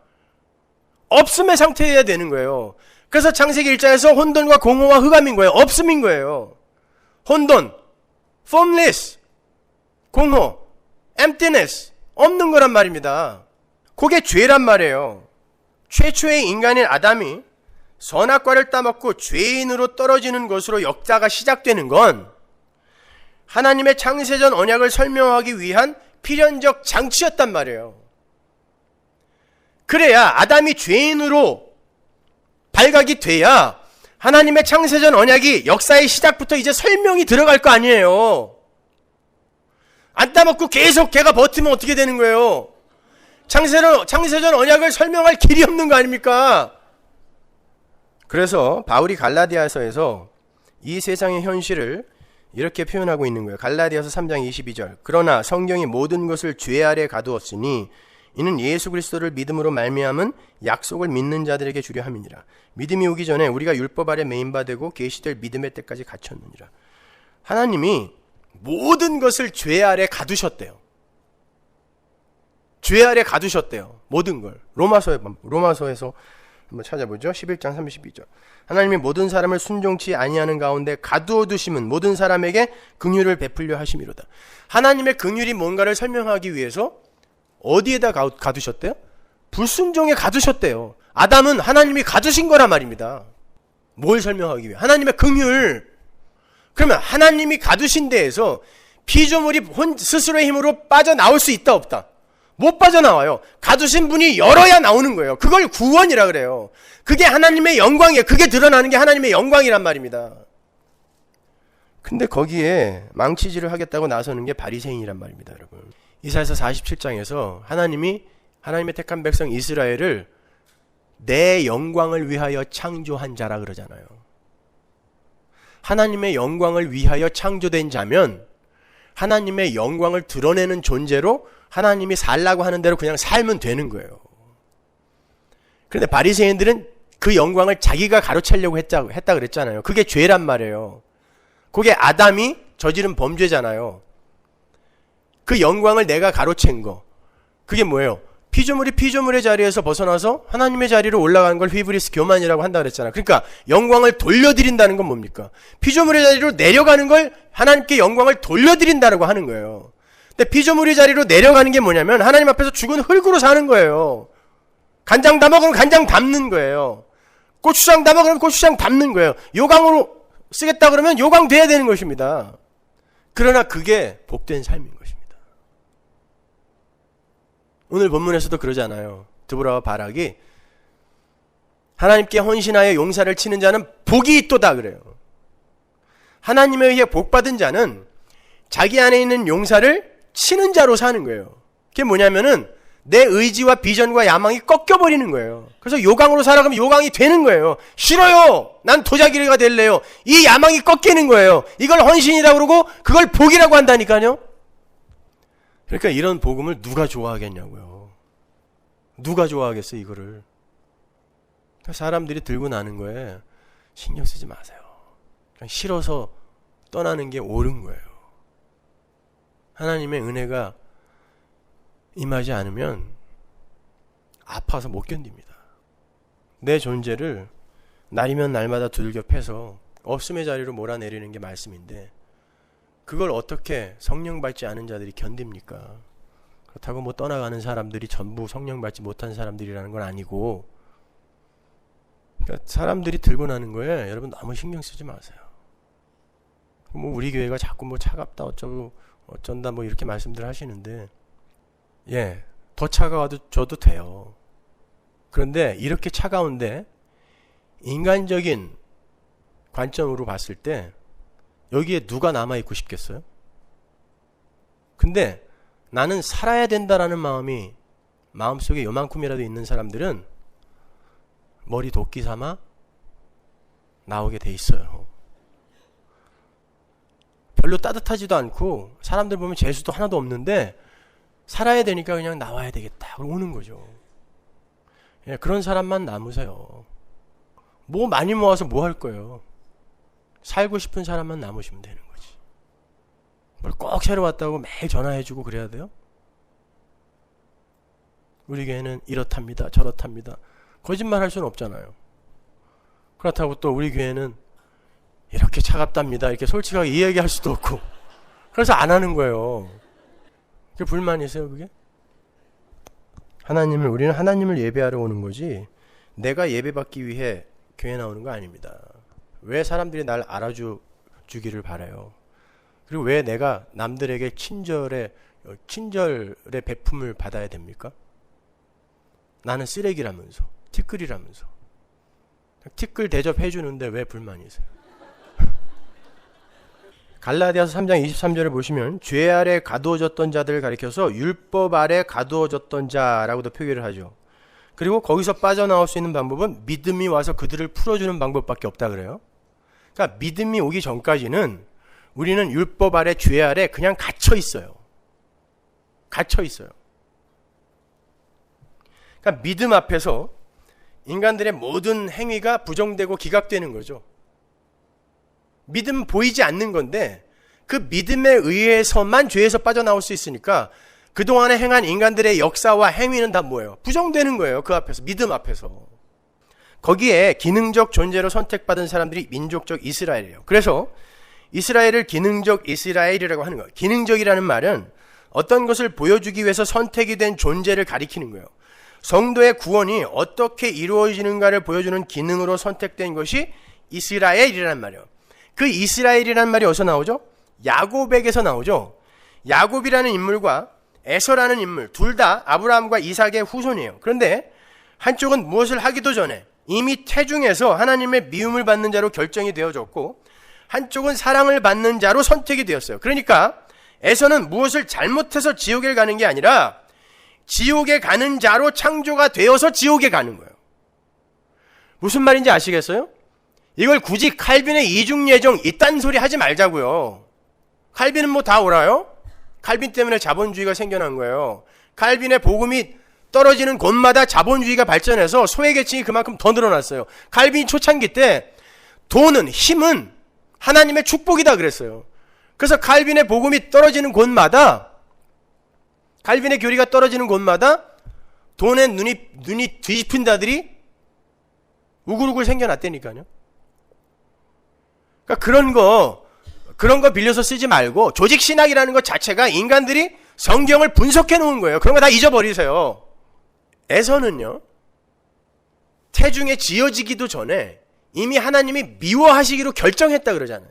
없음의 상태여야 되는 거예요. 그래서 창세기 1장에서 혼돈과 공허와 흑암인 거예요. 없음인 거예요. 혼돈, formless, 공허, emptiness, 없는 거란 말입니다. 그게 죄란 말이에요. 최초의 인간인 아담이 선악과를 따먹고 죄인으로 떨어지는 것으로 역사가 시작되는 건 하나님의 창세전 언약을 설명하기 위한 필연적 장치였단 말이에요. 그래야 아담이 죄인으로 발각이 돼야 하나님의 창세전 언약이 역사의 시작부터 이제 설명이 들어갈 거 아니에요. 안 따먹고 계속 걔가 버티면 어떻게 되는 거예요? 창세전 언약을 설명할 길이 없는 거 아닙니까? 그래서 바울이 갈라디아서에서 이 세상의 현실을 이렇게 표현하고 있는 거예요. 갈라디아서 3장 22절. 그러나 성경이 모든 것을 죄 아래 가두었으니 이는 예수 그리스도를 믿음으로 말미암은 약속을 믿는 자들에게 주려 함이니라. 믿음이 오기 전에 우리가 율법 아래 메인바 되고 계시될 믿음의 때까지 갇혔느니라. 하나님이 모든 것을 죄 아래 가두셨대요. 죄 아래 가두셨대요. 모든 걸. 로마서에서 한번 찾아보죠. 11장 32절. 하나님이 모든 사람을 순종치 아니하는 가운데 가두어 두심은 모든 사람에게 긍휼을 베풀려 하심이로다. 하나님의 긍휼이 뭔가를 설명하기 위해서 어디에다 가두셨대요? 불순종에 가두셨대요. 아담은 하나님이 가두신 거란 말입니다. 뭘 설명하기 위해? 하나님의 긍휼. 그러면 하나님이 가두신 데에서 피조물이 스스로의 힘으로 빠져나올 수 있다 없다? 못 빠져나와요. 가두신 분이 열어야 나오는 거예요. 그걸 구원이라 그래요. 그게 하나님의 영광이에요. 그게 드러나는 게 하나님의 영광이란 말입니다. 근데 거기에 망치질을 하겠다고 나서는 게 바리새인이란 말입니다, 여러분. 이사야서 47장에서 하나님의 택한 백성 이스라엘을 내 영광을 위하여 창조한 자라 그러잖아요. 하나님의 영광을 위하여 창조된 자면 하나님의 영광을 드러내는 존재로 하나님이 살라고 하는 대로 그냥 살면 되는 거예요. 그런데 바리새인들은 그 영광을 자기가 가로채려고 했다 그랬잖아요. 그게 죄란 말이에요. 그게 아담이 저지른 범죄잖아요. 그 영광을 내가 가로챈 거. 그게 뭐예요? 피조물이 피조물의 자리에서 벗어나서 하나님의 자리로 올라가는 걸 히브리스 교만이라고 한다 그랬잖아요. 그러니까 영광을 돌려드린다는 건 뭡니까? 피조물의 자리로 내려가는 걸 하나님께 영광을 돌려드린다고 하는 거예요. 근데 피조물의 자리로 내려가는 게 뭐냐면 하나님 앞에서 죽은 흙으로 사는 거예요. 간장 담아 그러면 간장 담는 거예요. 고추장 담아 그러면 고추장 담는 거예요. 요강으로 쓰겠다 그러면 요강 돼야 되는 것입니다. 그러나 그게 복된 삶인 것입니다. 오늘 본문에서도 그러잖아요. 드보라와 바락이 하나님께 헌신하여 용사를 치는 자는 복이 있도다 그래요. 하나님에 의해 복받은 자는 자기 안에 있는 용사를 치는 자로 사는 거예요. 그게 뭐냐면은 내 의지와 비전과 야망이 꺾여버리는 거예요. 그래서 요강으로 살아가면 요강이 되는 거예요. 싫어요. 난 도자기가 될래요. 이 야망이 꺾이는 거예요. 이걸 헌신이라고 그러고 그걸 복이라고 한다니까요. 그러니까 이런 복음을 누가 좋아하겠냐고요. 누가 좋아하겠어요, 이거를. 그러니까 사람들이 들고 나는 거에 신경 쓰지 마세요. 그냥 싫어서 떠나는 게 옳은 거예요. 하나님의 은혜가 임하지 않으면 아파서 못 견딥니다. 내 존재를 날이면 날마다 두들겨 패서 없음의 자리로 몰아내리는 게 말씀인데 그걸 어떻게 성령 받지 않은 자들이 견딥니까? 그렇다고 뭐 떠나가는 사람들이 전부 성령 받지 못한 사람들이라는 건 아니고, 그러니까 사람들이 들고 나는 거에 여러분 너무 신경 쓰지 마세요. 뭐 우리 교회가 자꾸 뭐 차갑다 어쩌고 어쩐다 뭐 이렇게 말씀들 하시는데, 예, 더 차가워도 줘도 돼요. 그런데 이렇게 차가운데 인간적인 관점으로 봤을 때 여기에 누가 남아있고 싶겠어요? 근데 나는 살아야 된다라는 마음이 마음속에 요만큼이라도 있는 사람들은 머리 도끼 삼아 나오게 돼 있어요. 별로 따뜻하지도 않고 사람들 보면 재수도 하나도 없는데 살아야 되니까 그냥 나와야 되겠다 오는 거죠. 예, 그런 사람만 남으세요. 뭐 많이 모아서 뭐 할 거예요. 살고 싶은 사람만 남으시면 되는 거지. 뭘 꼭 새로 왔다고 매일 전화해주고 그래야 돼요? 우리 교회는 이렇답니다 저렇답니다 거짓말 할 수는 없잖아요. 그렇다고 또 우리 교회는 이렇게 차갑답니다 이렇게 솔직하게 이야기할 수도 없고, 그래서 안 하는 거예요. 그게 불만이세요 그게? 우리는 하나님을 예배하러 오는 거지 내가 예배받기 위해 교회 나오는 거 아닙니다. 왜 사람들이 날 알아주기를 바라요? 그리고 왜 내가 남들에게 친절의 베품을 받아야 됩니까? 나는 쓰레기라면서, 티끌이라면서. 티끌 대접해주는데 왜 불만이세요? 갈라디아서 3장 23절을 보시면 죄 아래 가두어졌던 자들을 가리켜서 율법 아래 가두어졌던 자라고도 표기를 하죠. 그리고 거기서 빠져나올 수 있는 방법은 믿음이 와서 그들을 풀어주는 방법밖에 없다 그래요. 그러니까 믿음이 오기 전까지는 우리는 율법 아래 죄 아래 그냥 갇혀 있어요. 갇혀 있어요. 그러니까 믿음 앞에서 인간들의 모든 행위가 부정되고 기각되는 거죠. 믿음은 보이지 않는 건데 그 믿음에 의해서만 죄에서 빠져나올 수 있으니까 그동안에 행한 인간들의 역사와 행위는 다 뭐예요? 부정되는 거예요. 그 앞에서, 믿음 앞에서. 거기에 기능적 존재로 선택받은 사람들이 민족적 이스라엘이에요. 그래서 이스라엘을 기능적 이스라엘이라고 하는 거예요. 기능적이라는 말은 어떤 것을 보여주기 위해서 선택이 된 존재를 가리키는 거예요. 성도의 구원이 어떻게 이루어지는가를 보여주는 기능으로 선택된 것이 이스라엘이라는 말이에요. 그 이스라엘이라는 말이 어디서 나오죠? 야곱에게서 나오죠. 야곱이라는 인물과 에서라는 인물 둘 다 아브라함과 이삭의 후손이에요. 그런데 한쪽은 무엇을 하기도 전에 이미 태중에서 하나님의 미움을 받는 자로 결정이 되어졌고, 한쪽은 사랑을 받는 자로 선택이 되었어요. 그러니까 에서는 무엇을 잘못해서 지옥에 가는 게 아니라 지옥에 가는 자로 창조가 되어서 지옥에 가는 거예요. 무슨 말인지 아시겠어요? 이걸 굳이 칼빈의 이중예정 이딴 소리 하지 말자고요. 칼빈은 뭐 다 옳아요? 칼빈 때문에 자본주의가 생겨난 거예요. 칼빈의 복음이 떨어지는 곳마다 자본주의가 발전해서 소외계층이 그만큼 더 늘어났어요. 칼빈이 초창기 때 돈은, 힘은 하나님의 축복이다 그랬어요. 그래서 칼빈의 복음이 떨어지는 곳마다, 칼빈의 교리가 떨어지는 곳마다 돈에 눈이 뒤집힌 자들이 우글우글 생겨났다니까요. 그러니까 그런 거 빌려서 쓰지 말고, 조직신학이라는 것 자체가 인간들이 성경을 분석해 놓은 거예요. 그런 거 다 잊어버리세요. 에서는요, 태중에 지어지기도 전에 이미 하나님이 미워하시기로 결정했다 그러잖아요.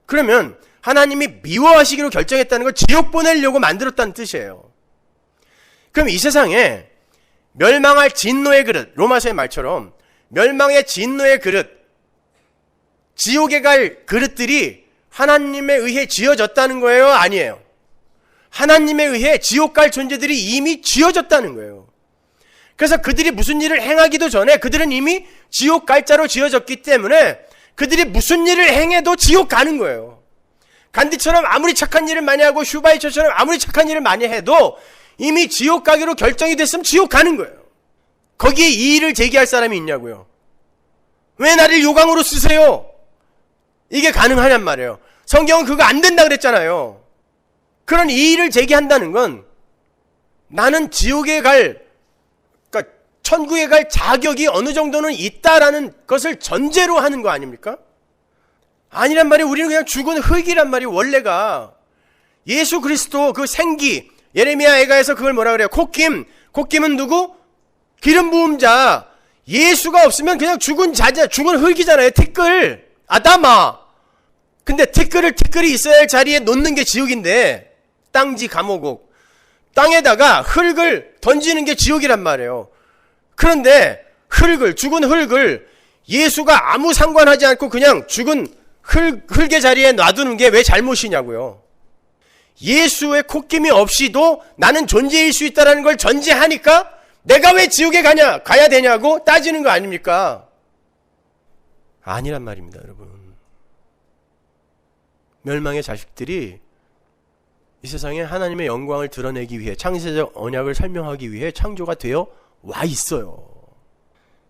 그러면 하나님이 미워하시기로 결정했다는 걸 지옥 보내려고 만들었다는 뜻이에요. 그럼 이 세상에 멸망할 진노의 그릇, 로마서의 말처럼 멸망의 진노의 그릇, 지옥에 갈 그릇들이 하나님에 의해 지어졌다는 거예요? 아니에요? 하나님에 의해 지옥 갈 존재들이 이미 지어졌다는 거예요. 그래서 그들이 무슨 일을 행하기도 전에 그들은 이미 지옥 갈 자로 지어졌기 때문에 그들이 무슨 일을 행해도 지옥 가는 거예요. 간디처럼 아무리 착한 일을 많이 하고 슈바이처처럼 아무리 착한 일을 많이 해도 이미 지옥 가기로 결정이 됐으면 지옥 가는 거예요. 거기에 이의를 제기할 사람이 있냐고요. 왜 나를 요강으로 쓰세요? 이게 가능하냔 말이에요. 성경은 그거 안 된다 그랬잖아요. 그런 이의를 제기한다는 건 나는 지옥에 그러니까 천국에 갈 자격이 어느 정도는 있다라는 것을 전제로 하는 거 아닙니까? 아니란 말이에요. 우리는 그냥 죽은 흙이란 말이에요. 원래가 예수 그리스도 그 생기, 예레미야 애가에서 그걸 뭐라 그래요? 콧김은 누구? 기름 부은 자. 예수가 없으면 그냥 죽은 자자, 죽은 흙이잖아요. 티끌, 아담아. 근데 티끌이 있어야 할 자리에 놓는 게 지옥인데, 땅지 감옥옥, 땅에다가 흙을 던지는 게 지옥이란 말이에요. 그런데 죽은 흙을 예수가 아무 상관하지 않고 그냥 죽은 흙의 자리에 놔두는 게 왜 잘못이냐고요. 예수의 콧김이 없이도 나는 존재일 수 있다는 걸 전제하니까 내가 왜 지옥에 가야 되냐고 따지는 거 아닙니까? 아니란 말입니다, 여러분. 멸망의 자식들이 이 세상에 하나님의 영광을 드러내기 위해 창세적 언약을 설명하기 위해 창조가 되어 와 있어요.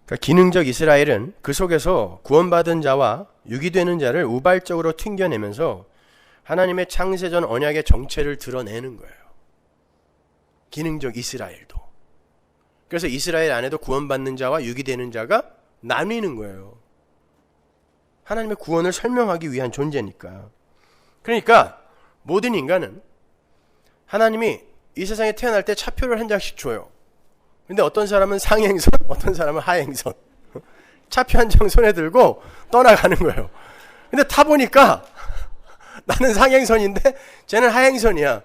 그러니까 기능적 이스라엘은 그 속에서 구원받은 자와 유기되는 자를 우발적으로 튕겨내면서 하나님의 창세전 언약의 정체를 드러내는 거예요. 기능적 이스라엘도. 그래서 이스라엘 안에도 구원받는 자와 유기되는 자가 나뉘는 거예요. 하나님의 구원을 설명하기 위한 존재니까. 그러니까 모든 인간은 하나님이 이 세상에 태어날 때 차표를 한 장씩 줘요. 근데 어떤 사람은 상행선, 어떤 사람은 하행선. 차표 한 장 손에 들고 떠나가는 거예요. 근데 타보니까 나는 상행선인데 쟤는 하행선이야.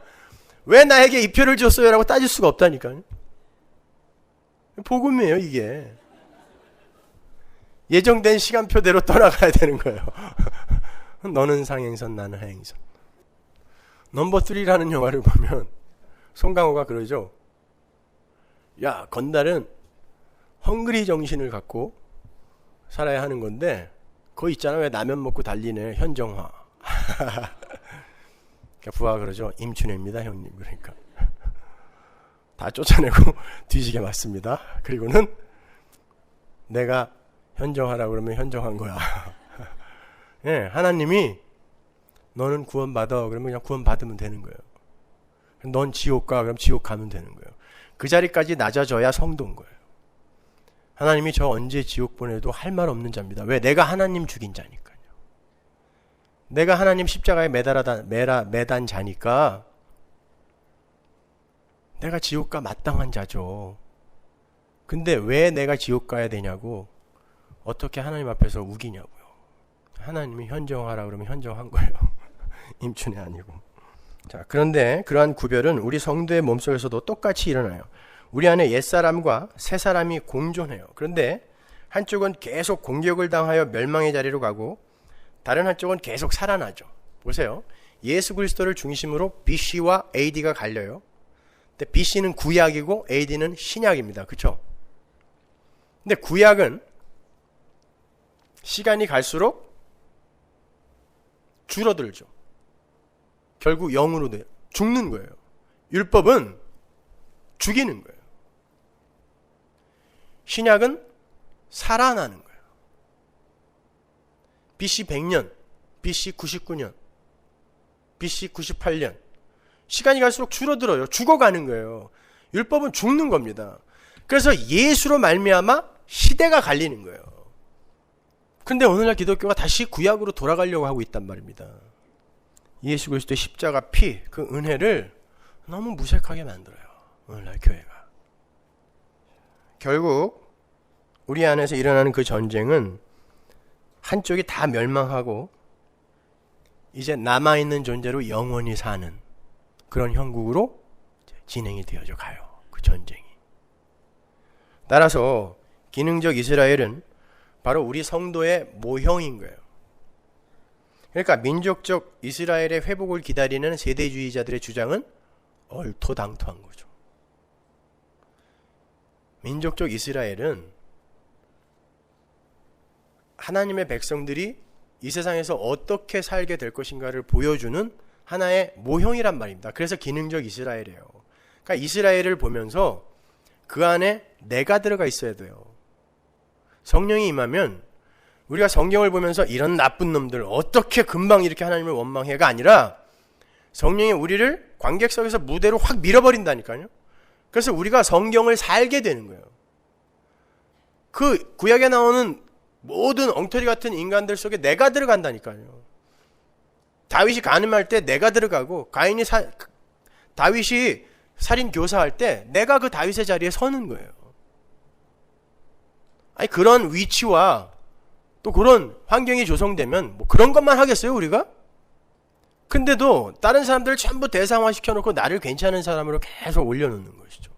왜 나에게 이 표를 줬어요? 라고 따질 수가 없다니까요. 복음이에요, 이게. 예정된 시간표대로 떠나가야 되는 거예요. 너는 상행선, 나는 하행선. 넘버 3라는 영화를 보면 송강호가 그러죠. 야, 건달은 헝그리 정신을 갖고 살아야 하는 건데 그거 있잖아. 왜 라면 먹고 달리네. 현정화. 그러니까 부하가 그러죠. 임춘혜입니다, 형님. 그러니까 다 쫓아내고 뒤지게 맞습니다. 그리고는 내가 현정하라고 그러면 현정한 거야. 예, 하나님이 너는 구원받아 그러면 그냥 구원받으면 되는 거예요. 넌 지옥 가 그럼 지옥 가면 되는 거예요. 그 자리까지 낮아져야 성도인 거예요. 하나님이 저 언제 지옥 보내도 할 말 없는 자입니다. 왜? 내가 하나님 죽인 자니까요. 내가 하나님 십자가에 매단 자니까 내가 지옥 가 마땅한 자죠. 근데 왜 내가 지옥 가야 되냐고 어떻게 하나님 앞에서 우기냐고요. 하나님이 현정하라 그러면 현정한 거예요. 임춘혜 아니고. 자, 그런데 그러한 구별은 우리 성도의 몸속에서도 똑같이 일어나요. 우리 안에 옛사람과 새사람이 공존해요. 그런데 한쪽은 계속 공격을 당하여 멸망의 자리로 가고 다른 한쪽은 계속 살아나죠. 보세요. 예수 그리스도를 중심으로 BC와 AD가 갈려요. 근데 BC는 구약이고 AD는 신약입니다. 그렇죠? 근데 구약은 시간이 갈수록 줄어들죠. 결국 0으로 돼요. 죽는 거예요. 율법은 죽이는 거예요. 신약은 살아나는 거예요. BC 100년, BC 99년, BC 98년. 시간이 갈수록 줄어들어요. 죽어가는 거예요. 율법은 죽는 겁니다. 그래서 예수로 말미암아 시대가 갈리는 거예요. 근데 오늘날 기독교가 다시 구약으로 돌아가려고 하고 있단 말입니다. 예수 그리스도의 십자가 피, 그 은혜를 너무 무색하게 만들어요. 오늘날 교회가. 결국 우리 안에서 일어나는 그 전쟁은 한쪽이 다 멸망하고 이제 남아있는 존재로 영원히 사는 그런 형국으로 진행이 되어져 가요. 그 전쟁이. 따라서 기능적 이스라엘은 바로 우리 성도의 모형인 거예요. 그러니까 민족적 이스라엘의 회복을 기다리는 세대주의자들의 주장은 얼토당토한 거죠. 민족적 이스라엘은 하나님의 백성들이 이 세상에서 어떻게 살게 될 것인가를 보여주는 하나의 모형이란 말입니다. 그래서 기능적 이스라엘이에요. 그러니까 이스라엘을 보면서 그 안에 내가 들어가 있어야 돼요. 성령이 임하면 우리가 성경을 보면서 이런 나쁜 놈들 어떻게 금방 이렇게 하나님을 원망해가 아니라 성령이 우리를 관객석에서 무대로 확 밀어버린다니까요. 그래서 우리가 성경을 살게 되는 거예요. 그 구약에 나오는 모든 엉터리 같은 인간들 속에 내가 들어간다니까요. 다윗이 간음할 때 내가 들어가고 다윗이 살인 교사할 때 내가 그 다윗의 자리에 서는 거예요. 아니 그런 위치와 또 그런 환경이 조성되면 뭐 그런 것만 하겠어요 우리가? 근데도 다른 사람들을 전부 대상화 시켜놓고 나를 괜찮은 사람으로 계속 올려놓는 것이죠.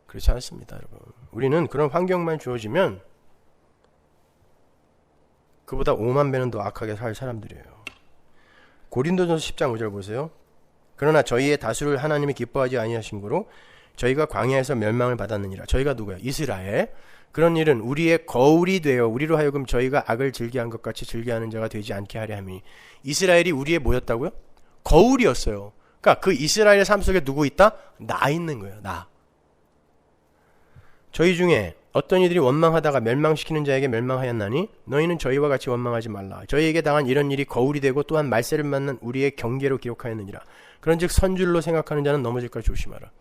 그렇지 않습니다 여러분. 우리는 그런 환경만 주어지면 그보다 5만 배는 더 악하게 살 사람들이에요. 고린도전서 10장 5절 보세요. 그러나 저희의 다수를 하나님이 기뻐하지 아니하신 거로 저희가 광야에서 멸망을 받았느니라. 저희가 누구야? 이스라엘. 그런 일은 우리의 거울이 되어 우리로 하여금 저희가 악을 즐겨한 것 같이 즐겨하는 자가 되지 않게 하려 함이니. 이스라엘이 우리의 뭐였다고요? 거울이었어요. 그러니까 그 이스라엘의 삶 속에 누구 있다? 나 있는 거예요. 나. 저희 중에 어떤 이들이 원망하다가 멸망시키는 자에게 멸망하였나니 너희는 저희와 같이 원망하지 말라. 저희에게 당한 이런 일이 거울이 되고 또한 말세를 만난 우리의 경계로 기록하였느니라. 그런즉 선줄로 생각하는 자는 넘어질까 조심하라.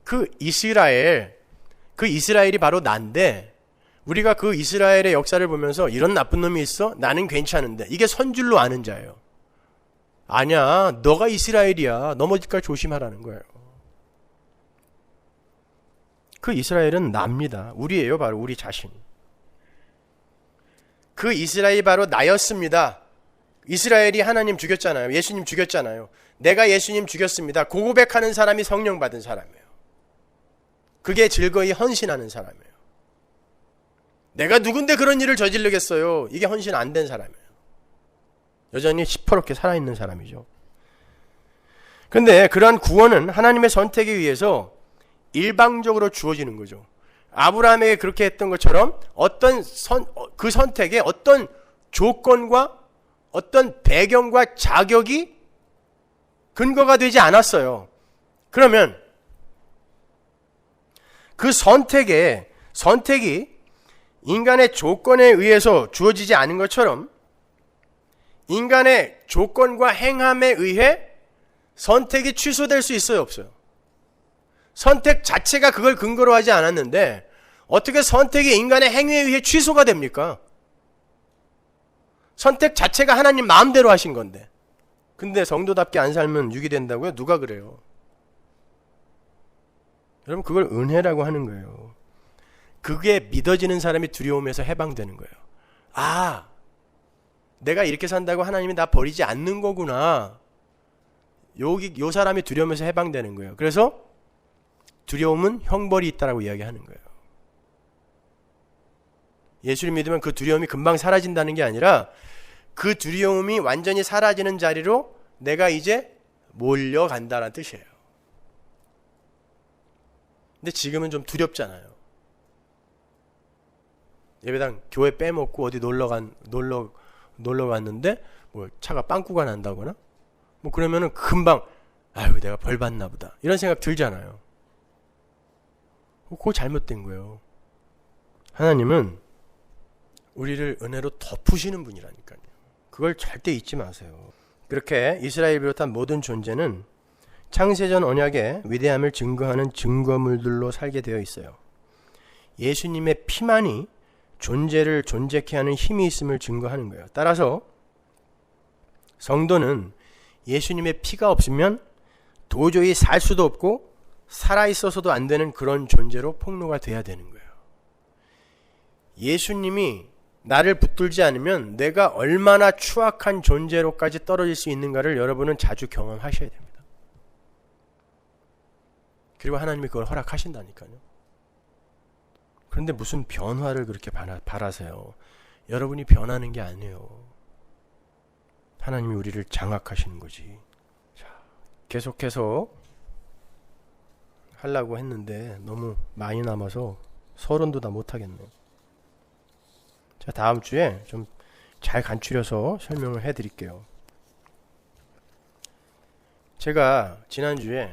그 이스라엘이 바로 난데 우리가 그 이스라엘의 역사를 보면서 이런 나쁜 놈이 있어? 나는 괜찮은데. 이게 선줄로 아는 자예요. 아니야, 너가 이스라엘이야. 넘어질까 조심하라는 거예요. 그 이스라엘은 납니다. 우리예요. 바로 우리 자신. 그 이스라엘이 바로 나였습니다. 이스라엘이 하나님 죽였잖아요. 예수님 죽였잖아요. 내가 예수님 죽였습니다. 그 고백하는 사람이 성령 받은 사람이에요. 그게 즐거이 헌신하는 사람이에요. 내가 누군데 그런 일을 저지르겠어요. 이게 헌신 안 된 사람이에요. 여전히 시퍼렇게 살아있는 사람이죠. 근데 그러한 구원은 하나님의 선택에 의해서 일방적으로 주어지는 거죠. 아브라함에게 그렇게 했던 것처럼 그 선택에 어떤 조건과 어떤 배경과 자격이 근거가 되지 않았어요. 그러면 그 선택이 인간의 조건에 의해서 주어지지 않은 것처럼 인간의 조건과 행함에 의해 선택이 취소될 수 있어요, 없어요? 선택 자체가 그걸 근거로 하지 않았는데 어떻게 선택이 인간의 행위에 의해 취소가 됩니까? 선택 자체가 하나님 마음대로 하신 건데. 근데 성도답게 안 살면 육이 된다고요? 누가 그래요? 여러분 그걸 은혜라고 하는 거예요. 그게 믿어지는 사람이 두려움에서 해방되는 거예요. 아, 내가 이렇게 산다고 하나님이 나 버리지 않는 거구나. 요 사람이 두려움에서 해방되는 거예요. 그래서 두려움은 형벌이 있다라고 이야기하는 거예요. 예수를 믿으면 그 두려움이 금방 사라진다는 게 아니라 그 두려움이 완전히 사라지는 자리로 내가 이제 몰려간다는 뜻이에요. 근데 지금은 좀 두렵잖아요. 예배당 교회 빼먹고 어디 놀러 갔는데 뭐 차가 빵꾸가 난다거나 뭐 그러면은 금방 아유 내가 벌 받나 보다 이런 생각 들잖아요. 그거 잘못된 거예요. 하나님은 우리를 은혜로 덮으시는 분이라니까요. 그걸 절대 잊지 마세요. 그렇게 이스라엘 비롯한 모든 존재는 창세전 언약의 위대함을 증거하는 증거물들로 살게 되어 있어요. 예수님의 피만이 존재를 존재케 하는 힘이 있음을 증거하는 거예요. 따라서 성도는 예수님의 피가 없으면 도저히 살 수도 없고 살아있어서도 안 되는 그런 존재로 폭로가 돼야 되는 거예요. 예수님이 나를 붙들지 않으면 내가 얼마나 추악한 존재로까지 떨어질 수 있는가를 여러분은 자주 경험하셔야 됩니다. 그리고 하나님이 그걸 허락하신다니까요. 그런데 무슨 변화를 그렇게 바라세요? 여러분이 변하는 게 아니에요. 하나님이 우리를 장악하시는 거지. 자, 계속해서 하려고 했는데 너무 많이 남아서 서론도 다 못하겠네요. 자, 다음 주에 좀 잘 간추려서 설명을 해드릴게요. 제가 지난주에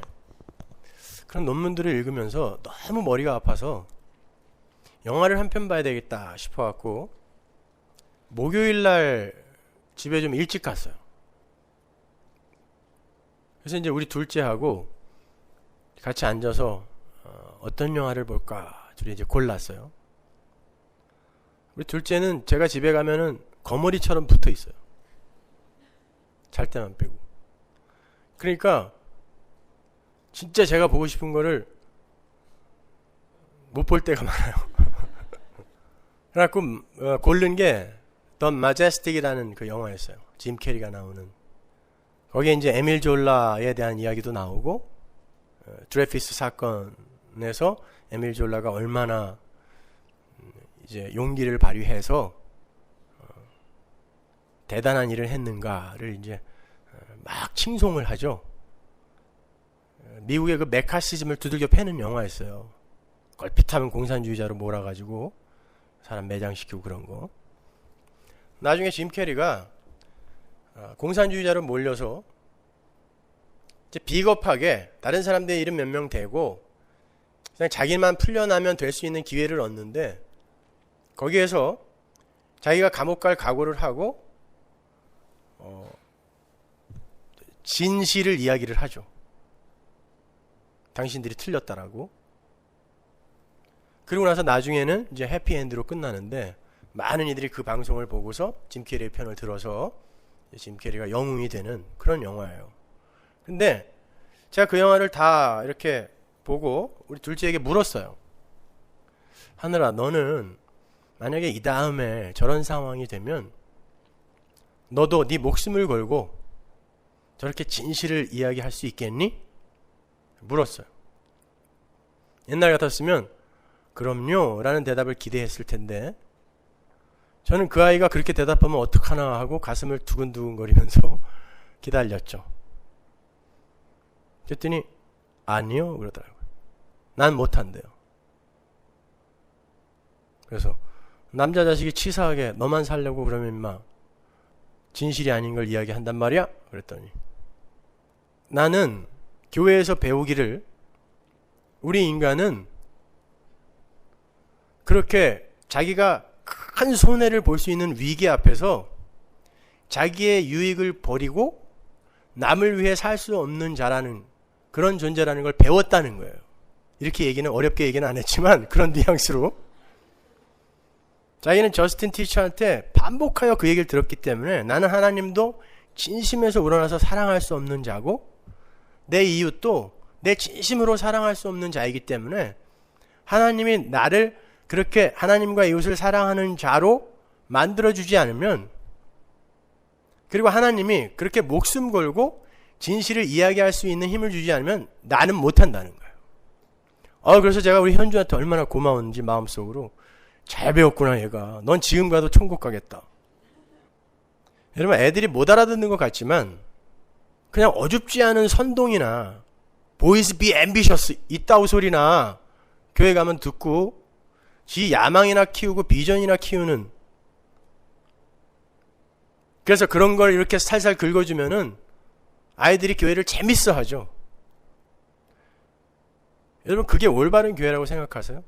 그런 논문들을 읽으면서 너무 머리가 아파서 영화를 한 편 봐야 되겠다 싶어갖고 목요일날 집에 좀 일찍 갔어요. 그래서 이제 우리 둘째하고 같이 앉아서 어떤 영화를 볼까 둘이 이제 골랐어요. 우리 둘째는 제가 집에 가면은 거머리처럼 붙어 있어요. 잘 때만 빼고. 그러니까 진짜 제가 보고 싶은 거를 못 볼 때가 많아요. 그래갖고 고른 게 The Majestic이라는 그 영화였어요. 짐 캐리가 나오는. 거기에 이제 에밀 졸라에 대한 이야기도 나오고 드레피스 사건에서 에밀 졸라가 얼마나 이제 용기를 발휘해서 대단한 일을 했는가를 이제 막 칭송을 하죠. 미국의 그 메카시즘을 두들겨 패는 영화였어요. 걸핏하면 공산주의자로 몰아가지고 사람 매장시키고 그런 거. 나중에 짐 캐리가 공산주의자로 몰려서 이제 비겁하게 다른 사람들 이름 몇 명 대고 그냥 자기만 풀려나면 될 수 있는 기회를 얻는데 거기에서 자기가 감옥 갈 각오를 하고 진실을 이야기를 하죠. 당신들이 틀렸다라고. 그리고 나서 나중에는 이제 해피엔드로 끝나는데 많은 이들이 그 방송을 보고서 짐 캐리의 편을 들어서 짐 캐리가 영웅이 되는 그런 영화예요. 근데 제가 그 영화를 다 이렇게 보고 우리 둘째에게 물었어요. 하늘아, 너는 만약에 이 다음에 저런 상황이 되면 너도 네 목숨을 걸고 저렇게 진실을 이야기할 수 있겠니? 물었어요. 옛날 같았으면 그럼요 라는 대답을 기대했을 텐데 저는 그 아이가 그렇게 대답하면 어떡하나 하고 가슴을 두근두근거리면서 기다렸죠. 그랬더니 아니요 그러더라고요. 난 못한대요. 그래서 남자 자식이 치사하게 너만 살려고 그러면 인마 진실이 아닌 걸 이야기한단 말이야? 그랬더니 나는 교회에서 배우기를 우리 인간은 그렇게 자기가 큰 손해를 볼 수 있는 위기 앞에서 자기의 유익을 버리고 남을 위해 살 수 없는 자라는 그런 존재라는 걸 배웠다는 거예요. 이렇게 얘기는 어렵게 얘기는 안 했지만 그런 뉘앙스로 자기는 저스틴 티처한테 반복하여 그 얘기를 들었기 때문에 나는 하나님도 진심에서 우러나서 사랑할 수 없는 자고 내 이웃도 내 진심으로 사랑할 수 없는 자이기 때문에 하나님이 나를 그렇게 하나님과 이웃을 사랑하는 자로 만들어주지 않으면 그리고 하나님이 그렇게 목숨 걸고 진실을 이야기할 수 있는 힘을 주지 않으면 나는 못한다는 거예요. 그래서 제가 우리 현주한테 얼마나 고마웠는지 마음속으로 잘 배웠구나 얘가. 넌 지금 가도 천국 가겠다. 여러분 애들이 못 알아듣는 것 같지만 그냥 어줍지 않은 선동이나 boys be ambitious 이따오 소리나 교회 가면 듣고 지 야망이나 키우고 비전이나 키우는 그래서 그런 걸 이렇게 살살 긁어주면은 아이들이 교회를 재밌어 하죠. 여러분 그게 올바른 교회라고 생각하세요?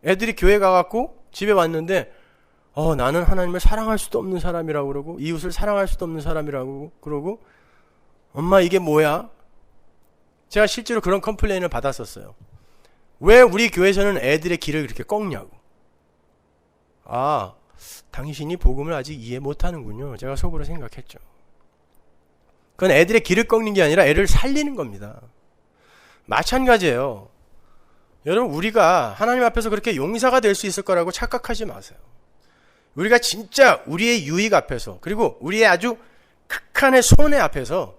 애들이 교회 가갖고 집에 왔는데 나는 하나님을 사랑할 수도 없는 사람이라고 그러고 이웃을 사랑할 수도 없는 사람이라고 그러고 엄마 이게 뭐야? 제가 실제로 그런 컴플레인을 받았었어요. 왜 우리 교회에서는 애들의 길을 그렇게 꺾냐고. 당신이 복음을 아직 이해 못하는군요. 제가 속으로 생각했죠. 그건 애들의 길을 꺾는 게 아니라 애를 살리는 겁니다. 마찬가지예요. 여러분 우리가 하나님 앞에서 그렇게 용사가 될 수 있을 거라고 착각하지 마세요. 우리가 진짜 우리의 유익 앞에서 그리고 우리의 아주 극한의 손해 앞에서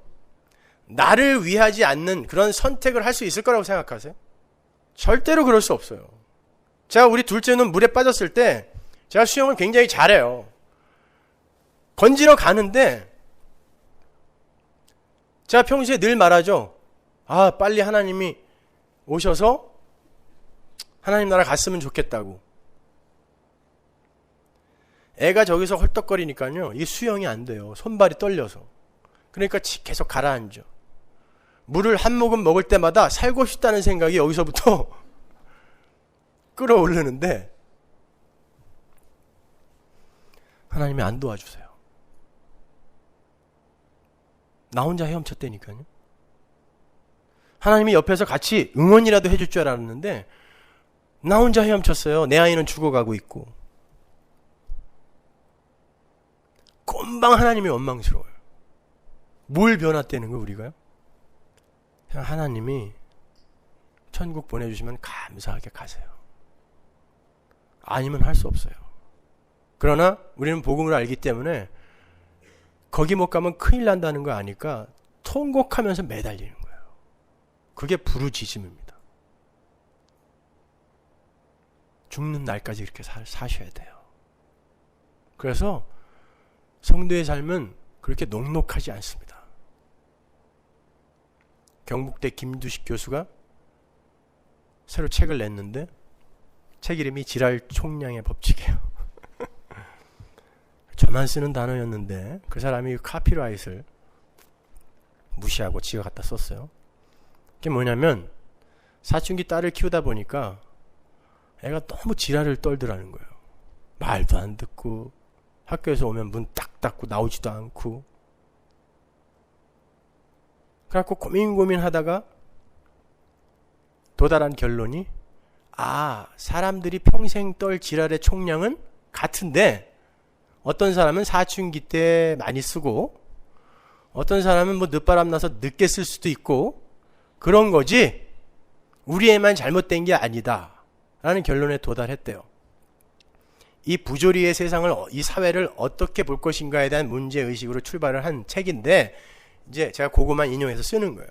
나를 위하지 않는 그런 선택을 할 수 있을 거라고 생각하세요? 절대로 그럴 수 없어요. 제가 우리 둘째는 물에 빠졌을 때 제가 수영을 굉장히 잘해요. 건지러 가는데 제가 평소에 늘 말하죠. 아, 빨리 하나님이 오셔서 하나님 나라 갔으면 좋겠다고. 애가 저기서 헐떡거리니까요, 이게 수영이 안 돼요. 손발이 떨려서. 그러니까 계속 가라앉죠. 물을 한 모금 먹을 때마다 살고 싶다는 생각이 여기서부터 끌어오르는데 하나님이 안 도와주세요. 나 혼자 헤엄쳤다니까요. 하나님이 옆에서 같이 응원이라도 해줄 줄 알았는데 나 혼자 헤엄쳤어요. 내 아이는 죽어가고 있고. 금방 하나님이 원망스러워요. 뭘 변화되는 거 우리가요? 그냥 하나님이 천국 보내주시면 감사하게 가세요. 아니면 할 수 없어요. 그러나 우리는 복음을 알기 때문에 거기 못 가면 큰일 난다는 거 아니까 통곡하면서 매달리는 거예요. 그게 부르짖음입니다. 죽는 날까지 이렇게 사셔야 돼요. 그래서 성도의 삶은 그렇게 녹록하지 않습니다. 경북대 김두식 교수가 새로 책을 냈는데 책 이름이 지랄 총량의 법칙이에요. 저만 쓰는 단어였는데 그 사람이 카피라이트를 무시하고 지가 갖다 썼어요. 그게 뭐냐면 사춘기 딸을 키우다 보니까 애가 너무 지랄을 떨더라는 거예요. 말도 안 듣고 학교에서 오면 문 딱 닫고 나오지도 않고. 그래갖고 고민하다가 도달한 결론이 사람들이 평생 떨 지랄의 총량은 같은데 어떤 사람은 사춘기 때 많이 쓰고 어떤 사람은 뭐 늦바람 나서 늦게 쓸 수도 있고 그런 거지 우리 애만 잘못된 게 아니다 라는 결론에 도달했대요. 이 부조리의 세상을, 이 사회를 어떻게 볼 것인가에 대한 문제의식으로 출발을 한 책인데 이제 제가 그거만 인용해서 쓰는 거예요.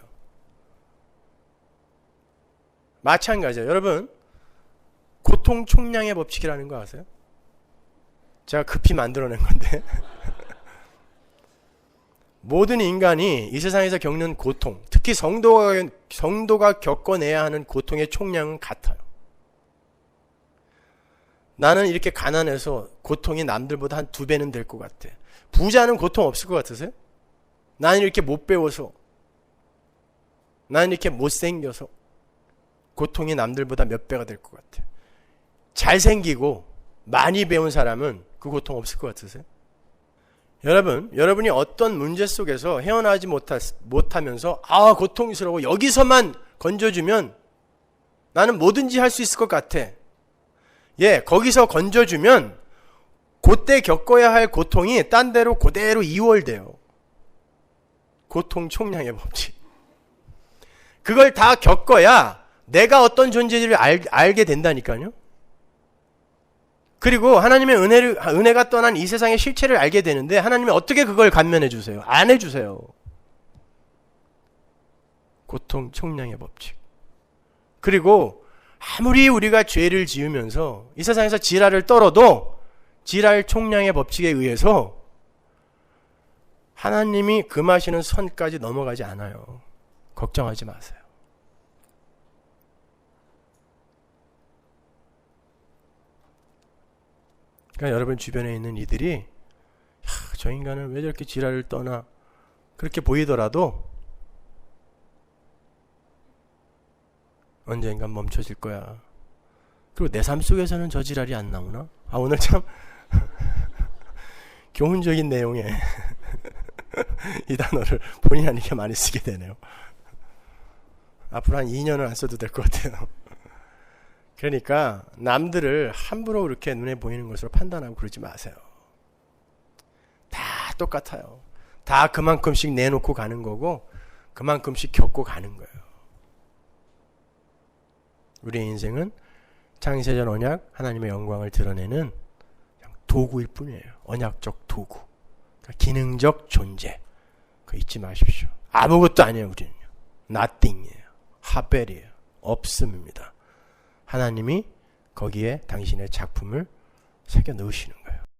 마찬가지예요. 여러분, 고통 총량의 법칙이라는 거 아세요? 제가 급히 만들어낸 건데 모든 인간이 이 세상에서 겪는 고통, 특히 성도가 겪어내야 하는 고통의 총량은 같아요. 나는 이렇게 가난해서 고통이 남들보다 한 2배는 될 것 같아. 부자는 고통 없을 것 같으세요? 나는 이렇게 못 배워서, 나는 이렇게 못생겨서 고통이 남들보다 몇 배가 될 것 같아. 잘생기고 많이 배운 사람은 그 고통 없을 것 같으세요? 여러분이 어떤 문제 속에서 헤어나지 못하면서 고통스러워 여기서만 건져주면 나는 뭐든지 할 수 있을 것 같아. 거기서 건져주면 그때 겪어야 할 고통이 딴 데로 그대로 이월돼요. 고통 총량의 법칙. 그걸 다 겪어야 내가 어떤 존재인지를 알게 된다니까요. 그리고 하나님의 은혜가 떠난 이 세상의 실체를 알게 되는데 하나님이 어떻게 그걸 감면해 주세요? 안 해주세요. 고통 총량의 법칙. 그리고 아무리 우리가 죄를 지으면서 이 세상에서 지랄을 떨어도 지랄 총량의 법칙에 의해서 하나님이 금하시는 선까지 넘어가지 않아요. 걱정하지 마세요. 그러니까 여러분 주변에 있는 이들이 저 인간은 왜 저렇게 지랄을 떠나 그렇게 보이더라도 언젠간 멈춰질 거야. 그리고 내 삶 속에서는 저 지랄이 안 나오나? 오늘 참 교훈적인 내용에 이 단어를 본의 아니게 많이 쓰게 되네요. 앞으로 한 2년은 안 써도 될 것 같아요. 그러니까 남들을 함부로 그렇게 눈에 보이는 것으로 판단하고 그러지 마세요. 다 똑같아요. 다 그만큼씩 내놓고 가는 거고 그만큼씩 겪고 가는 거예요. 우리의 인생은 창세전 언약 하나님의 영광을 드러내는 도구일 뿐이에요. 언약적 도구. 그러니까 기능적 존재. 그거 잊지 마십시오. 아무것도 아니에요. 우리는요. nothing이에요. 하벨이에요. 없음입니다. 하나님이 거기에 당신의 작품을 새겨 넣으시는